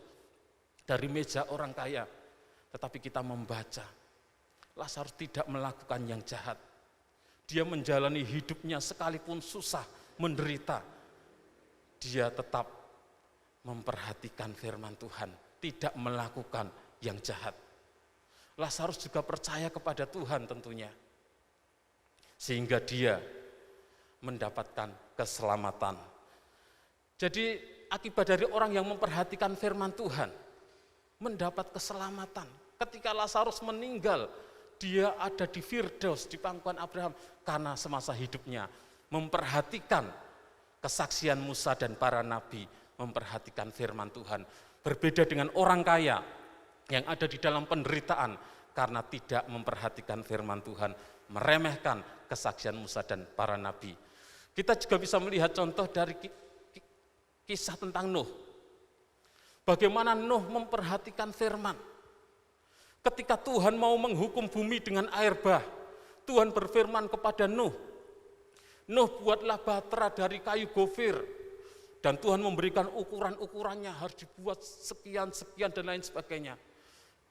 dari meja orang kaya. Tetapi kita membaca, Lazarus tidak melakukan yang jahat. Dia menjalani hidupnya sekalipun susah, menderita. Dia tetap memperhatikan firman Tuhan, tidak melakukan yang jahat. Lazarus juga percaya kepada Tuhan tentunya. Sehingga dia mendapatkan keselamatan. Jadi akibat dari orang yang memperhatikan firman Tuhan, mendapat keselamatan. Ketika Lazarus meninggal, dia ada di Firdaus, di pangkuan Abraham, karena semasa hidupnya memperhatikan kesaksian Musa dan para nabi, memperhatikan firman Tuhan. Berbeda dengan orang kaya yang ada di dalam penderitaan karena tidak memperhatikan firman Tuhan, meremehkan kesaksian Musa dan para nabi. Kita juga bisa melihat contoh dari kisah tentang Nuh. Bagaimana Nuh memperhatikan firman. Ketika Tuhan mau menghukum bumi dengan air bah, Tuhan berfirman kepada Nuh, Nuh, buatlah bahtera dari kayu gofir. Dan Tuhan memberikan ukuran-ukurannya, harus dibuat sekian-sekian dan lain sebagainya.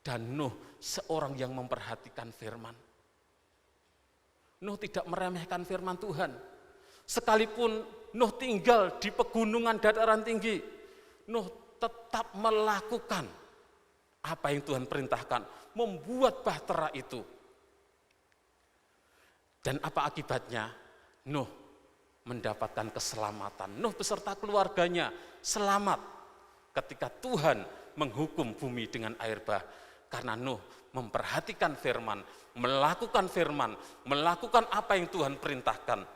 Dan Nuh seorang yang memperhatikan firman. Nuh tidak meremehkan firman Tuhan. Sekalipun Nuh tinggal di pegunungan dataran tinggi, Nuh tetap melakukan apa yang Tuhan perintahkan, membuat bahtera itu. Dan apa akibatnya? Nuh mendapatkan keselamatan. Nuh beserta keluarganya selamat ketika Tuhan menghukum bumi dengan air bah. Karena Nuh memperhatikan firman, melakukan apa yang Tuhan perintahkan.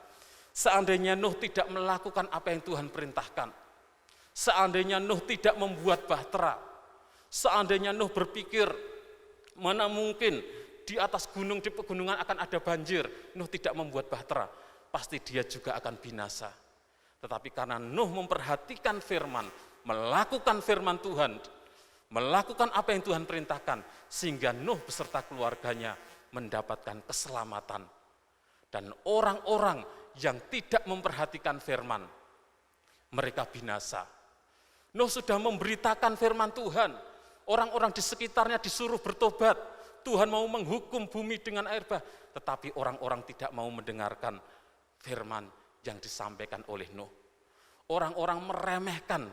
Seandainya Nuh tidak melakukan apa yang Tuhan perintahkan, seandainya Nuh tidak membuat bahtera, seandainya Nuh berpikir mana mungkin di atas gunung, di pegunungan akan ada banjir, Nuh tidak membuat bahtera, pasti dia juga akan binasa. Tetapi karena Nuh memperhatikan firman, melakukan firman Tuhan, melakukan apa yang Tuhan perintahkan, sehingga Nuh beserta keluarganya mendapatkan keselamatan. Dan orang-orang yang tidak memperhatikan firman, mereka binasa. Nuh sudah memberitakan firman Tuhan, orang-orang di sekitarnya disuruh bertobat, Tuhan mau menghukum bumi dengan air bah, tetapi orang-orang tidak mau mendengarkan firman yang disampaikan oleh Nuh. Orang-orang meremehkan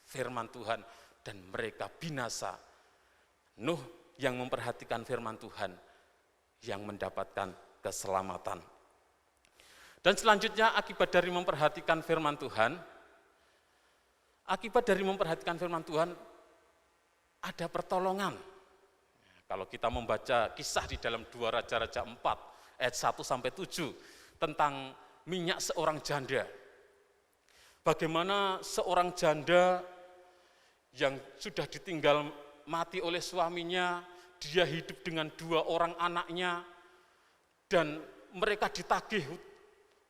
firman Tuhan dan mereka binasa. Nuh yang memperhatikan firman Tuhan yang mendapatkan keselamatan. Dan selanjutnya akibat dari memperhatikan firman Tuhan, ada pertolongan. Kalau kita membaca kisah di dalam 2 Raja-Raja 4 ayat 1-7 tentang minyak seorang janda. Bagaimana seorang janda yang sudah ditinggal mati oleh suaminya, dia hidup dengan 2 orang anaknya, dan mereka ditagih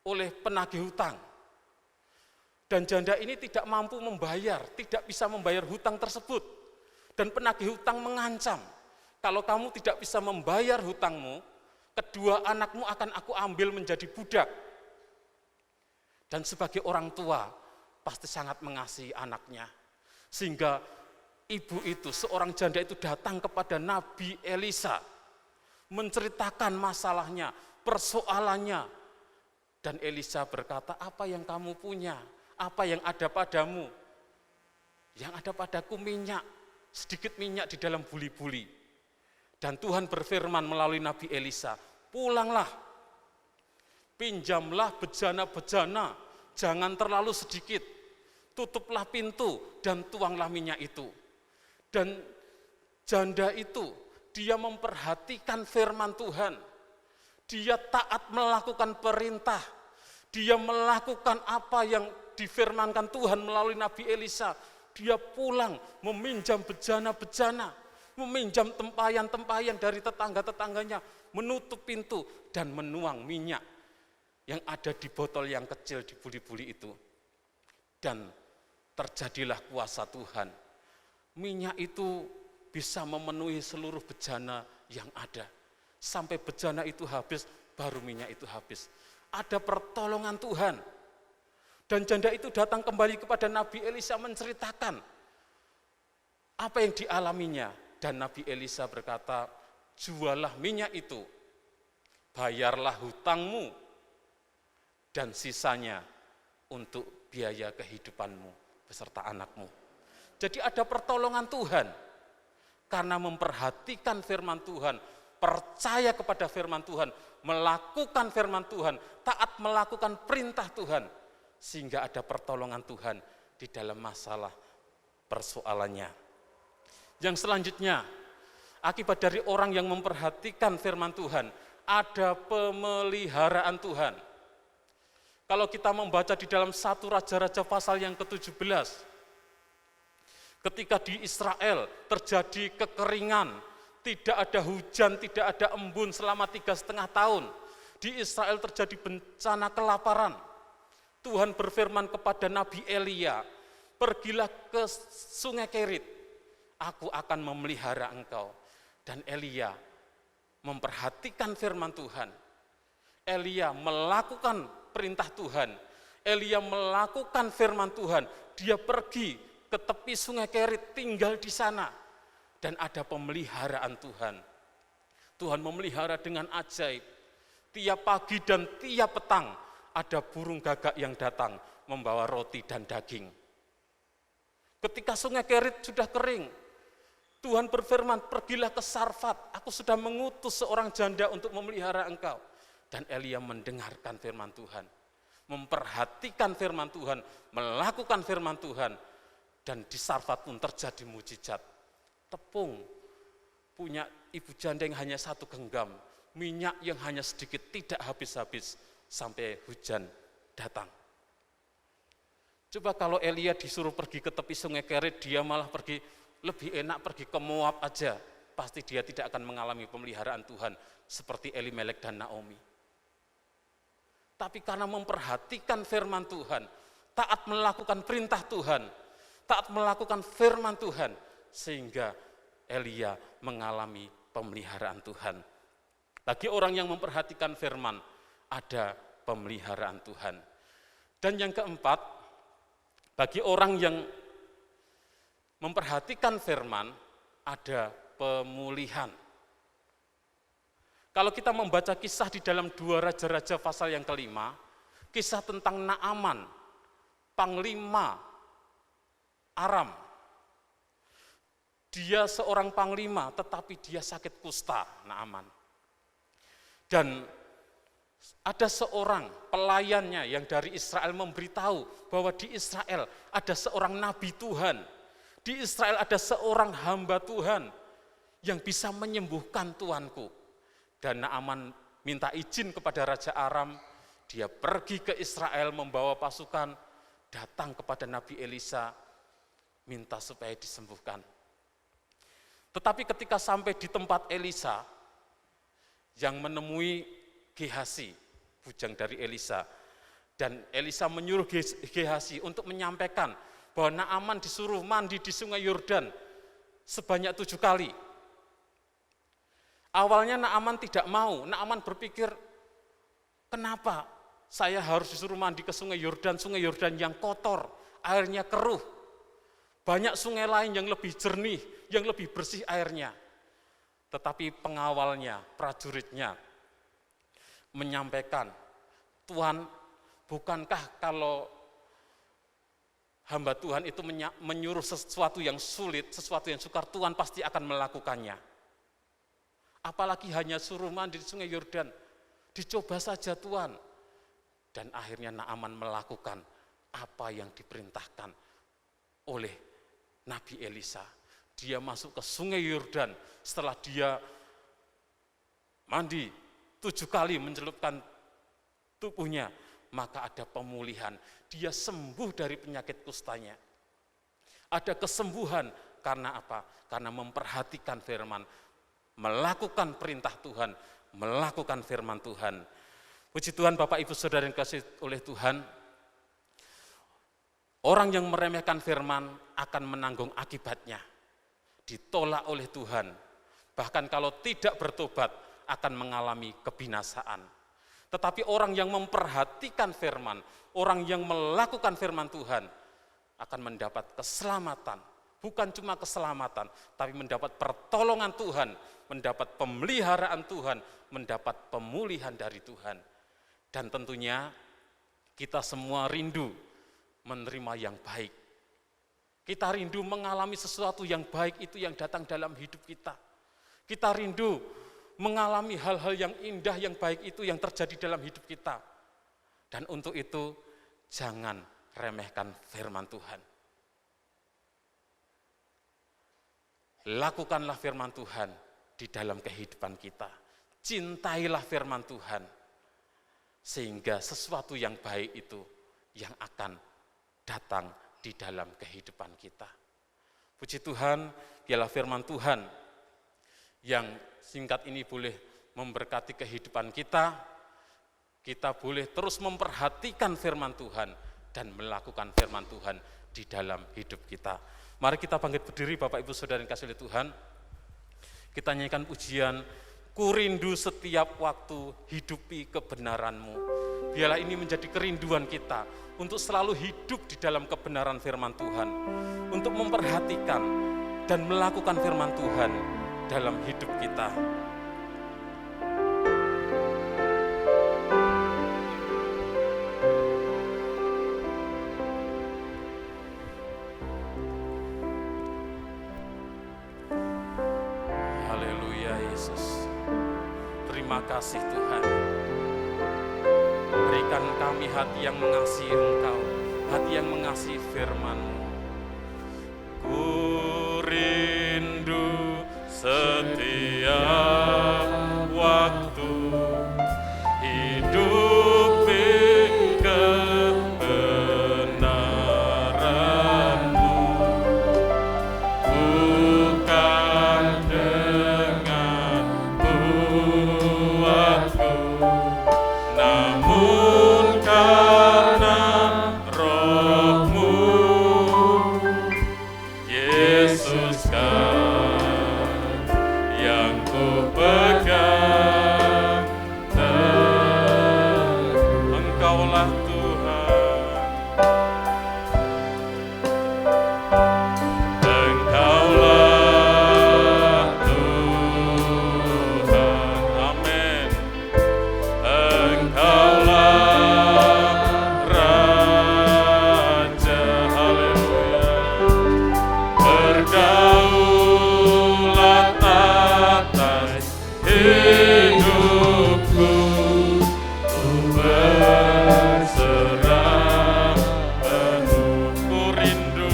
oleh penagih hutang. Dan janda ini tidak mampu membayar, tidak bisa membayar hutang tersebut. Dan penagih hutang mengancam, kalau kamu tidak bisa membayar hutangmu, kedua anakmu akan aku ambil menjadi budak. Dan sebagai orang tua, pasti sangat mengasihi anaknya. Sehingga ibu itu, seorang janda itu datang kepada Nabi Elisa, menceritakan masalahnya, persoalannya. Dan Elisa berkata, apa yang kamu punya? Apa yang ada padamu? Yang ada padaku minyak, sedikit minyak di dalam buli-buli. Dan Tuhan berfirman melalui Nabi Elisa, pulanglah, pinjamlah bejana-bejana, jangan terlalu sedikit, tutuplah pintu dan tuanglah minyak itu. Dan janda itu, dia memperhatikan firman Tuhan. Dia taat melakukan perintah. Dia melakukan apa yang difirmankan Tuhan melalui Nabi Elisa. Dia pulang meminjam bejana-bejana, meminjam tempayan-tempayan dari tetangga-tetangganya, menutup pintu dan menuang minyak yang ada di botol yang kecil di buli-buli itu. Dan terjadilah kuasa Tuhan. Minyak itu bisa memenuhi seluruh bejana yang ada. Sampai bejana itu habis, baru minyak itu habis. Ada pertolongan Tuhan. Dan janda itu datang kembali kepada Nabi Elisa menceritakan apa yang dialaminya. Dan Nabi Elisa berkata, jualah minyak itu, bayarlah hutangmu, dan sisanya untuk biaya kehidupanmu beserta anakmu. Jadi ada pertolongan Tuhan. Karena memperhatikan firman Tuhan, percaya kepada firman Tuhan, melakukan firman Tuhan, taat melakukan perintah Tuhan, sehingga ada pertolongan Tuhan di dalam masalah persoalannya. Yang selanjutnya, akibat dari orang yang memperhatikan firman Tuhan, ada pemeliharaan Tuhan. Kalau kita membaca di dalam 1 Raja-Raja pasal yang ke-17, ketika di Israel terjadi kekeringan, tidak ada hujan, tidak ada embun selama 3,5 tahun. Di Israel terjadi bencana kelaparan. Tuhan berfirman kepada Nabi Elia, pergilah ke sungai Kerit, aku akan memelihara engkau. Dan Elia memperhatikan firman Tuhan. Elia melakukan perintah Tuhan. Elia melakukan firman Tuhan. Dia pergi ke tepi sungai Kerit, tinggal di sana. Dan ada pemeliharaan Tuhan. Tuhan memelihara dengan ajaib. Tiap pagi dan tiap petang ada burung gagak yang datang membawa roti dan daging. Ketika sungai Kerit sudah kering, Tuhan berfirman, pergilah ke Sarfat, aku sudah mengutus seorang janda untuk memelihara engkau. Dan Elia mendengarkan firman Tuhan, memperhatikan firman Tuhan, melakukan firman Tuhan, dan di Sarfat pun terjadi mujizat. Tepung punya ibu janda yang hanya 1 genggam, minyak yang hanya sedikit, tidak habis-habis sampai hujan datang. Coba kalau Elia disuruh pergi ke tepi sungai Kerit, dia malah pergi, lebih enak pergi ke Moab aja, pasti dia tidak akan mengalami pemeliharaan Tuhan seperti Elimelek dan Naomi. Tapi karena memperhatikan firman Tuhan, taat melakukan perintah Tuhan, taat melakukan firman Tuhan, sehingga Elia mengalami pemeliharaan Tuhan. Bagi orang yang memperhatikan firman, ada pemeliharaan Tuhan. Dan yang keempat, bagi orang yang memperhatikan firman, ada pemulihan. Kalau kita membaca kisah di dalam 2 Raja-Raja pasal yang ke-5, kisah tentang Naaman, panglima Aram. Dia seorang panglima, tetapi dia sakit kusta, Naaman. Dan ada seorang pelayannya yang dari Israel memberitahu bahwa di Israel ada seorang nabi Tuhan. Di Israel ada seorang hamba Tuhan yang bisa menyembuhkan tuanku. Dan Naaman minta izin kepada Raja Aram, dia pergi ke Israel membawa pasukan, datang kepada Nabi Elisa, minta supaya disembuhkan. Tetapi ketika sampai di tempat Elisa, yang menemui Gehasi, bujang dari Elisa, dan Elisa menyuruh Gehasi untuk menyampaikan bahwa Naaman disuruh mandi di sungai Yordan sebanyak 7 kali. Awalnya Naaman tidak mau, Naaman berpikir, kenapa saya harus disuruh mandi ke sungai Yordan yang kotor, airnya keruh. Banyak sungai lain yang lebih jernih, yang lebih bersih airnya. Tetapi pengawalnya, prajuritnya, menyampaikan, Tuhan, bukankah kalau hamba Tuhan itu menyuruh sesuatu yang sulit, sesuatu yang sukar, Tuhan pasti akan melakukannya. Apalagi hanya suruh mandi di sungai Yordan, dicoba saja Tuhan. Dan akhirnya Naaman melakukan apa yang diperintahkan oleh Nabi Elisa. Dia masuk ke sungai Yordan, setelah dia mandi 7 kali mencelupkan tubuhnya, maka ada pemulihan. Dia sembuh dari penyakit kustanya. Ada kesembuhan karena apa? Karena memperhatikan firman, melakukan perintah Tuhan, melakukan firman Tuhan. Puji Tuhan, Bapak Ibu Saudara yang kasih oleh Tuhan, orang yang meremehkan firman akan menanggung akibatnya. Ditolak oleh Tuhan, bahkan kalau tidak bertobat akan mengalami kebinasaan. Tetapi orang yang memperhatikan firman, orang yang melakukan firman Tuhan akan mendapat keselamatan. Bukan cuma keselamatan, tapi mendapat pertolongan Tuhan, mendapat pemeliharaan Tuhan, mendapat pemulihan dari Tuhan. Dan tentunya kita semua rindu menerima yang baik. Kita rindu mengalami sesuatu yang baik itu yang datang dalam hidup kita. Kita rindu mengalami hal-hal yang indah, yang baik itu yang terjadi dalam hidup kita. Dan untuk itu, jangan remehkan firman Tuhan. Lakukanlah firman Tuhan di dalam kehidupan kita. Cintailah firman Tuhan, sehingga sesuatu yang baik itu yang akan datang di dalam kehidupan kita. Puji Tuhan, biarlah firman Tuhan yang singkat ini boleh memberkati kehidupan kita. Kita boleh terus memperhatikan firman Tuhan dan melakukan firman Tuhan di dalam hidup kita. Mari kita bangkit berdiri, Bapak Ibu Saudara yang kasih oleh Tuhan. Kita nyanyikan pujian, Ku rindu setiap waktu hidupi kebenaran-Mu. Biarlah ini menjadi kerinduan kita untuk selalu hidup di dalam kebenaran firman Tuhan, untuk memperhatikan dan melakukan firman Tuhan dalam hidup kita. Haleluya Yesus. Terima kasih Tuhan. Berikan kami hati yang mengasihi Engkau, hati yang mengasihi firman-Mu. Ku rindu setiap waktu hidupi kebenaran-Mu, bukan dengan kuatku, namun karena Roh-Mu, Yesus kan yang ku pegang teguh. Engkaulah Tuhan, Engkaulah Tuhan, amin. Engkaulah Raja, haleluya. Berdaulat atas hidupku, ku berserah penuh. Ku rindu,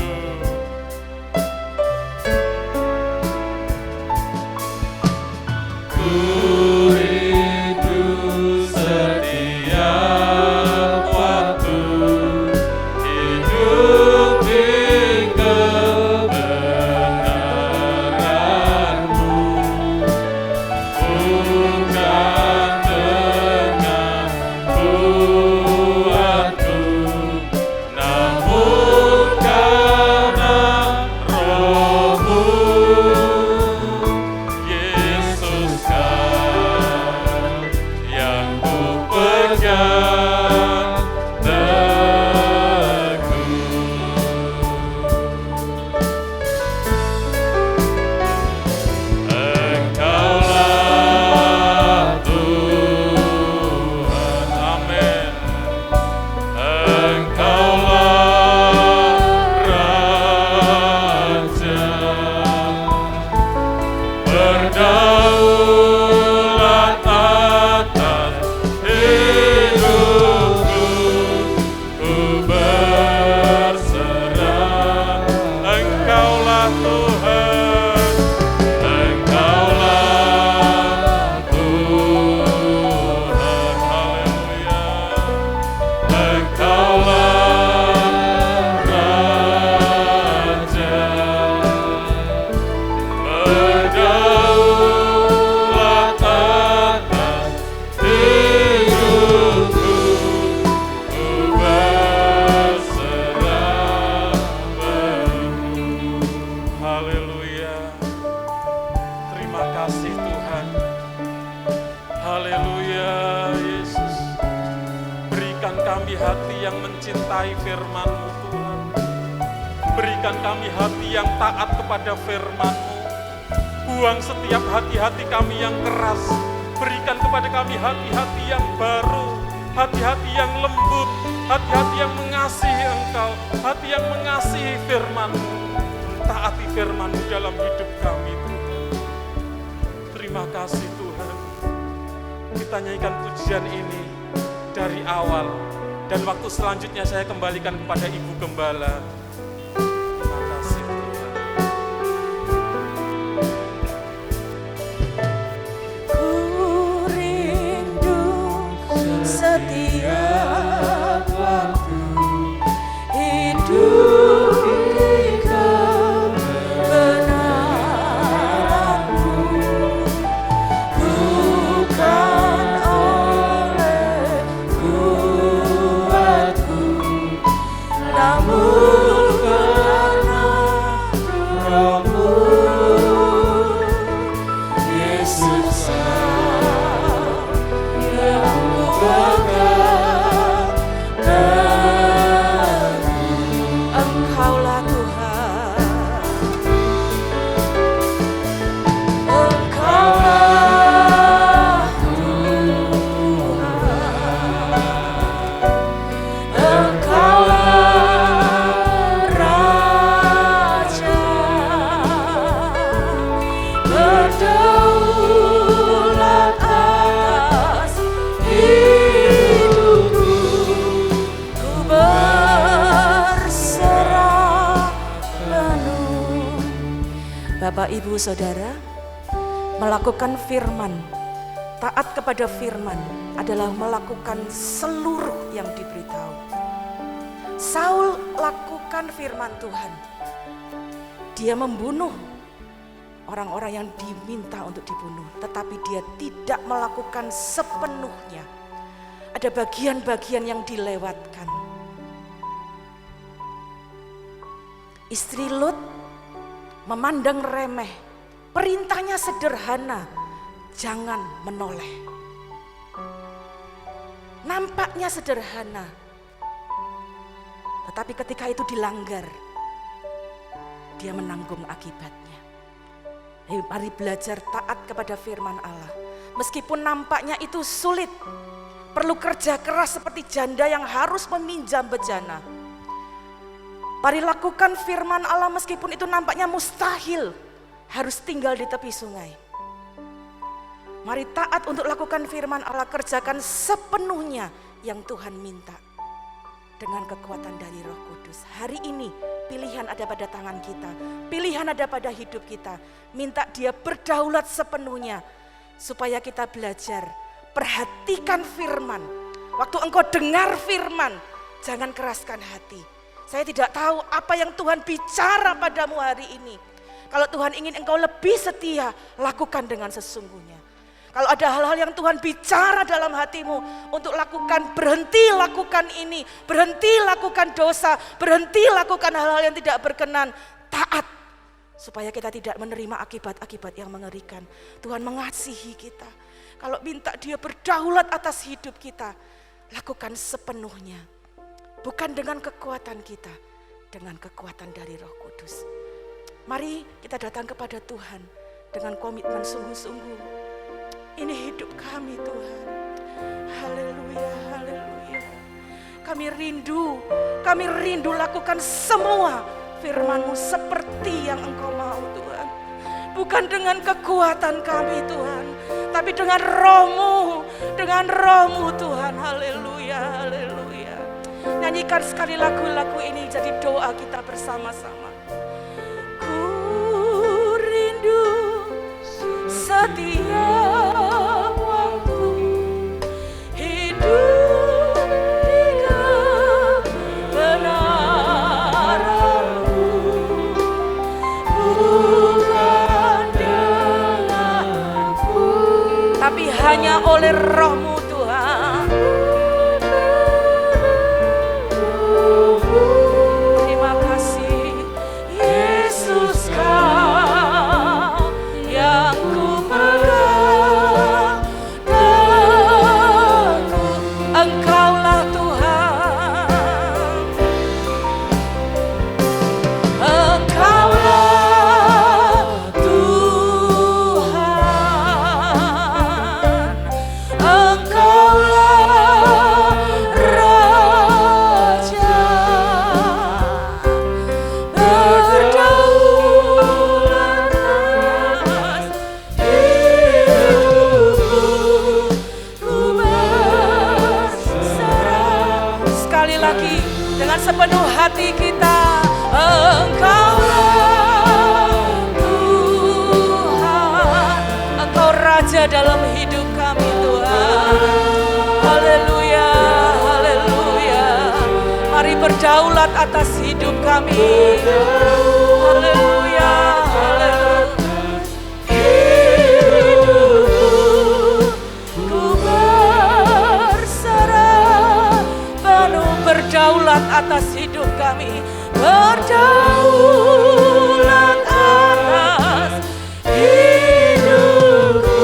ku rindu setiap waktu hidupi kebenaran-Mu, bukan dengan kuatku, namun karena Roh-Mu, Yesus kan yang ku pegang teguh. Engkaulah Tuhan, amin. Engkaulah Raja, berdaulat atas hidupku, ku berserah. Engkaulah Tuhan, Engkaulah Tuhan, haleluya. Engkaulah Raja, berdaulat atas hidupku, ku berserah penuh. Haleluya. Terima kasih Tuhan. Haleluya Yesus. Berikan kami hati yang mencintai firman-Mu Tuhan. Berikan kami hati yang taat kepada firman-Mu. Buang setiap hati-hati kami yang keras. Berikan kepada kami hati-hati yang baru, hati-hati yang lembut, hati-hati yang mengasihi Engkau, hati yang mengasihi firman-Mu. Taati firman-Mu dalam hidup kami Tuhan. Terima kasih Tuhan. kita nyanyikan pujian ini dari awal. Dan waktu selanjutnya saya kembalikan kepada Ibu Gembala. Terima kasih Tuhan. Ku rindu setiap waktu hidup di kebenaran-Mu, bukan oleh kuatku, namun karena Roh-Mu, Yesus yang kupegang teguh. Engkaulah Tuhan, Engkaulah Tuhan, Engkaulah Raja, berdaulat atas hidupku. Ku berserah penuh. Bapak, Ibu, Saudara, melakukan firman, taat kepada firman adalah melakukan seluruh yang diberitahu. Saul lakukan firman Tuhan. Dia membunuh orang-orang yang diminta untuk dibunuh, tetapi dia tidak melakukan sepenuhnya. Ada bagian-bagian yang dilewatkan. Istri Lut memandang remeh, perintahnya sederhana, jangan menoleh. Nampaknya sederhana, tetapi ketika itu dilanggar, dia menanggung akibatnya. Mari belajar taat kepada firman Allah. Meskipun nampaknya itu sulit, perlu kerja keras seperti janda yang harus meminjam bejana. Mari lakukan firman Allah meskipun itu nampaknya mustahil, harus tinggal di tepi sungai. Mari taat untuk lakukan firman Allah, kerjakan sepenuhnya yang Tuhan minta. Dengan kekuatan dari Roh Kudus. Hari ini pilihan ada pada tangan kita, pilihan ada pada hidup kita. Minta Dia berdaulat sepenuhnya supaya kita belajar. Perhatikan firman. Waktu engkau dengar firman, jangan keraskan hati. Saya tidak tahu apa yang Tuhan bicara padamu hari ini. Kalau Tuhan ingin engkau lebih setia, lakukan dengan sesungguhnya. Kalau ada hal-hal yang Tuhan bicara dalam hatimu untuk lakukan, berhenti lakukan ini, berhenti lakukan dosa, berhenti lakukan hal-hal yang tidak berkenan, taat. Supaya kita tidak menerima akibat-akibat yang mengerikan. Tuhan mengasihi kita. Kalau minta Dia berdaulat atas hidup kita, lakukan sepenuhnya. Bukan dengan kekuatan kita, dengan kekuatan dari Roh Kudus. Mari kita datang kepada Tuhan dengan komitmen sungguh-sungguh. Ini hidup kami Tuhan. Haleluya, haleluya. Kami rindu lakukan semua firman-Mu seperti yang Engkau mau Tuhan. Bukan dengan kekuatan kami Tuhan, tapi dengan Roh-Mu Tuhan. Haleluya, haleluya. Nyanyikan sekali lagu-lagu ini jadi doa kita bersama-sama. Ku rindu setiap waktu hidup di kebenaran-Mu, bukan denganku, tapi hanya oleh Roh-Mu Tuhan. Terima kasih Yesus, Kau yang kupegang teguh. Engkaulah Tuhan, Engkaulah Tuhan, Engkau dengan sepenuh hati kita. Engkaulah Tuhan, Engkau Raja dalam hidup kami Tuhan. Haleluya, haleluya. Mari berdaulat atas hidup kami. Haleluya, haleluya. Hidupku berserah penuh, berdaulat atas hidup kami. Berdaulat atas hidupku,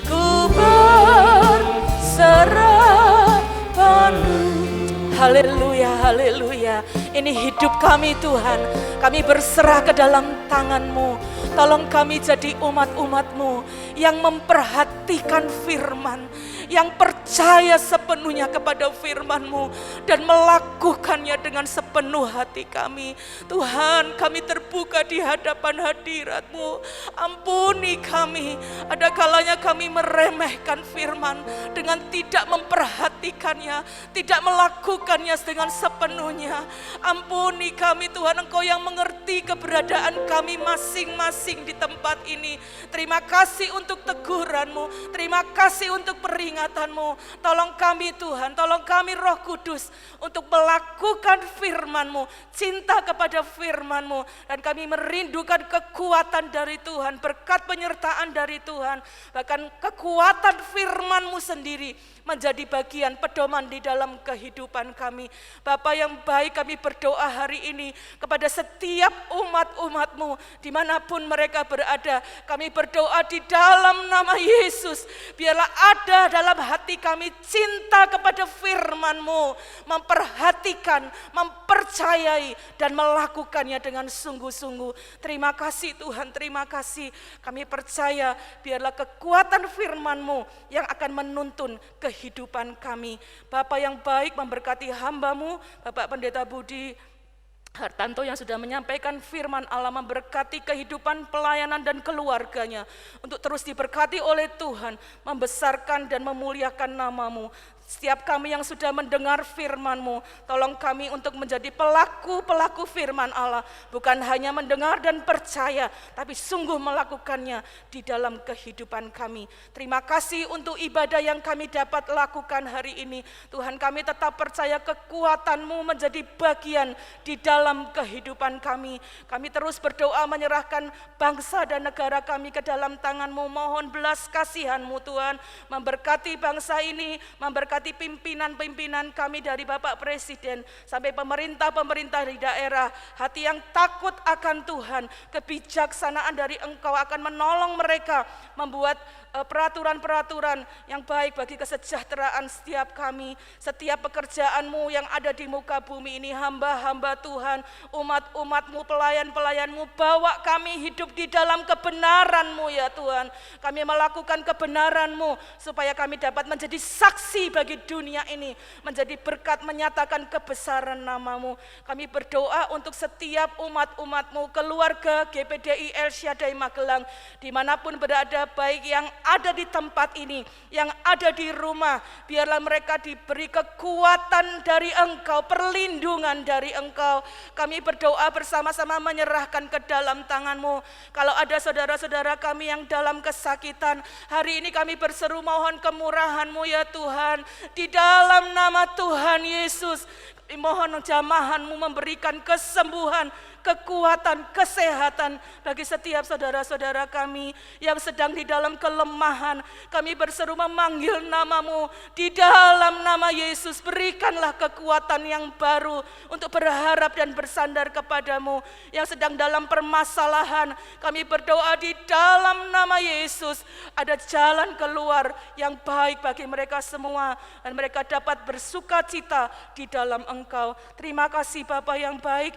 ku berserah penuh. Haleluya, haleluya. Ini hidup kami Tuhan, kami berserah ke dalam tangan-Mu. Tolong kami jadi umat-umat-Mu yang memperhatikan firman, yang percaya sepenuhnya kepada firman-Mu dan melakukannya dengan sepenuh hati kami. Tuhan, kami terbuka di hadapan hadirat-Mu. Ampuni kami, ada kalanya kami meremehkan firman dengan tidak memperhatikannya, tidak melakukannya dengan sepenuhnya. Ampuni kami Tuhan, Engkau yang mengerti keberadaan kami masing-masing di tempat ini. Terima kasih untuk teguran-Mu, terima kasih untuk peringatan-Mu. Tolong kami Tuhan, tolong kami Roh Kudus untuk melakukan firman-Mu, cinta kepada firman-Mu, dan kami merindukan kekuatan dari Tuhan, berkat penyertaan dari Tuhan, bahkan kekuatan firman-Mu sendiri menjadi bagian pedoman di dalam kehidupan kami. Bapa yang baik, kami berdoa hari ini kepada setiap umat-umat-Mu dimanapun mereka berada. Kami berdoa di dalam nama Yesus, biarlah ada dalam hati kami cinta kepada firman-Mu, memperhatikan, mempercayai, dan melakukannya dengan sungguh-sungguh. Terima kasih Tuhan, terima kasih. Kami percaya biarlah kekuatan firman-Mu yang akan menuntun kehidupan kami. Bapa yang baik, memberkati hamba-Mu, Bapak Pendeta Budi Hartanto yang sudah menyampaikan firman Allah, memberkati kehidupan pelayanan dan keluarganya untuk terus diberkati oleh Tuhan, membesarkan dan memuliakan nama-Mu. Setiap kami yang sudah mendengar firman-Mu, tolong kami untuk menjadi pelaku-pelaku firman Allah, bukan hanya mendengar dan percaya, tapi sungguh melakukannya di dalam kehidupan kami. Terima kasih untuk ibadah yang kami dapat lakukan hari ini. Tuhan, kami tetap percaya kekuatan-Mu menjadi bagian di dalam kehidupan kami. Kami terus berdoa menyerahkan bangsa dan negara kami ke dalam tangan-Mu. Mohon belas kasihan-Mu Tuhan, memberkati bangsa ini, memberkati pimpinan-pimpinan kami dari Bapak Presiden sampai pemerintah-pemerintah di daerah. Hati yang takut akan Tuhan, kebijaksanaan dari Engkau akan menolong mereka membuat peraturan-peraturan yang baik bagi kesejahteraan setiap kami, setiap pekerjaan-Mu yang ada di muka bumi ini. Hamba-hamba Tuhan, umat-umat-Mu, pelayan-pelayan-Mu, bawa kami hidup di dalam kebenaran-Mu ya Tuhan. Kami melakukan kebenaran-Mu supaya kami dapat menjadi saksi bagi dunia ini, menjadi berkat menyatakan kebesaran nama-Mu. Kami berdoa untuk setiap umat-umat-Mu, keluarga GPDI El Shaddai Magelang, dimanapun berada, baik yang ada di tempat ini, yang ada di rumah, biarlah mereka diberi kekuatan dari Engkau, perlindungan dari Engkau. Kami berdoa bersama-sama menyerahkan ke dalam tangan-Mu. Kalau ada saudara-saudara kami yang dalam kesakitan, hari ini kami berseru mohon kemurahan-Mu ya Tuhan, di dalam nama Tuhan Yesus. Mohon jamahan-Mu memberikan kesembuhan, kekuatan, kesehatan bagi setiap saudara-saudara kami yang sedang di dalam kelemahan. Kami berseru memanggil nama-Mu, di dalam nama Yesus berikanlah kekuatan yang baru untuk berharap dan bersandar kepada-Mu. Yang sedang dalam permasalahan, kami berdoa di dalam nama Yesus ada jalan keluar yang baik bagi mereka semua, dan mereka dapat bersuka cita di dalam Engkau. Terima kasih Bapa yang baik.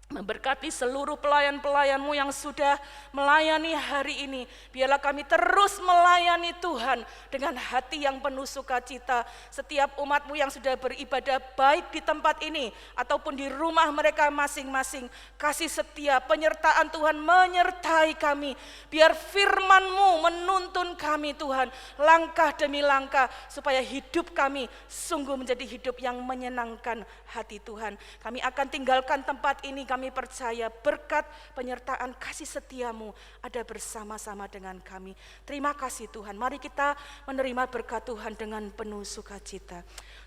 Memberkati seluruh pelayan-pelayan-Mu yang sudah melayani hari ini. Biarlah kami terus melayani Tuhan dengan hati yang penuh sukacita. Setiap umat-Mu yang sudah beribadah baik di tempat ini ataupun di rumah mereka masing-masing. Kasih setia penyertaan Tuhan menyertai kami. Biar firman-Mu menuntun kami Tuhan langkah demi langkah supaya hidup kami sungguh menjadi hidup yang menyenangkan hati Tuhan. Kami akan tinggalkan tempat ini. Kami percaya berkat penyertaan kasih setia-Mu ada bersama-sama dengan kami. Terima kasih Tuhan. Mari kita menerima berkat Tuhan dengan penuh sukacita.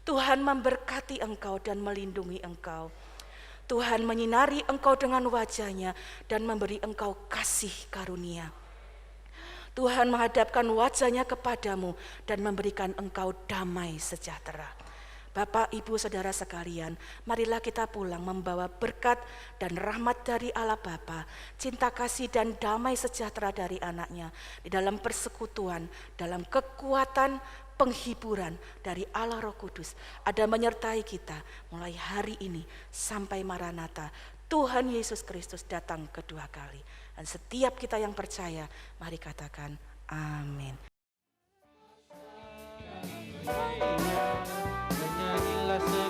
Tuhan memberkati Engkau dan melindungi Engkau. Tuhan menyinari Engkau dengan wajah-Nya dan memberi Engkau kasih karunia. Tuhan menghadapkan wajah-Nya kepadamu dan memberikan Engkau damai sejahtera. Bapak, Ibu, Saudara sekalian, marilah kita pulang membawa berkat dan rahmat dari Allah Bapa, cinta kasih dan damai sejahtera dari anak-Nya, di dalam persekutuan, dalam kekuatan penghiburan dari Allah Roh Kudus, ada menyertai kita mulai hari ini sampai Maranatha, Tuhan Yesus Kristus datang kedua kali. Dan setiap kita yang percaya, mari katakan amin. Bernyanyilah